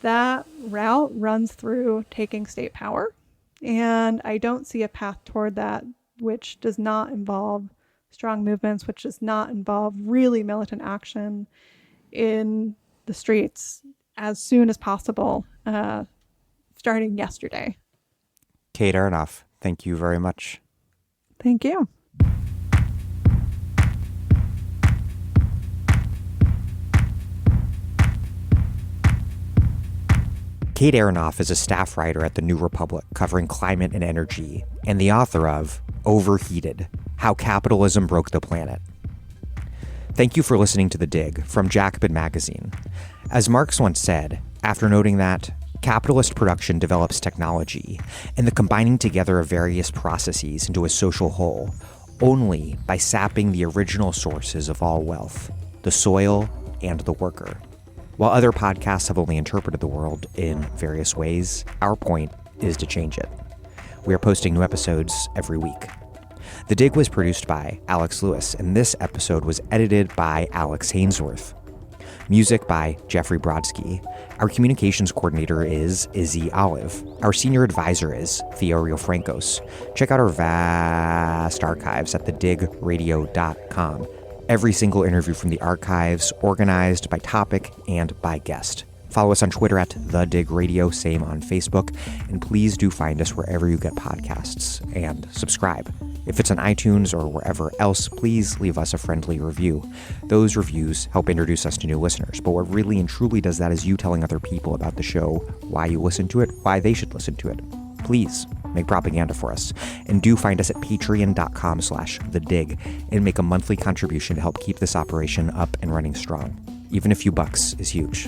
that route runs through taking state power. And I don't see a path toward that which does not involve strong movements, which does not involve really militant action in the streets as soon as possible, starting yesterday. Kate Aronoff, thank you very much. Thank you. Kate Aronoff is a staff writer at The New Republic covering climate and energy, and the author of Overheated: How Capitalism Broke the Planet. Thank you for listening to The Dig from Jacobin Magazine. As Marx once said, after noting that capitalist production develops technology and the combining together of various processes into a social whole only by sapping the original sources of all wealth, the soil and the worker. While other podcasts have only interpreted the world in various ways, our point is to change it. We are posting new episodes every week. The Dig was produced by Alex Lewis, and this episode was edited by Alex Hainsworth. Music by Jeffrey Brodsky. Our communications coordinator is Izzy Olive. Our senior advisor is Theo Riofrancos. Check out our vast archives at thedigradio.com. Every single interview from the archives, organized by topic and by guest. Follow us on Twitter at The Dig Radio, same on Facebook, and please do find us wherever you get podcasts, and subscribe. If it's on iTunes or wherever else, please leave us a friendly review. Those reviews help introduce us to new listeners, but what really and truly does that is you telling other people about the show, why you listen to it, why they should listen to it. Please make propaganda for us, and do find us at patreon.com/thedig and make a monthly contribution to help keep this operation up and running strong. Even a few bucks is huge.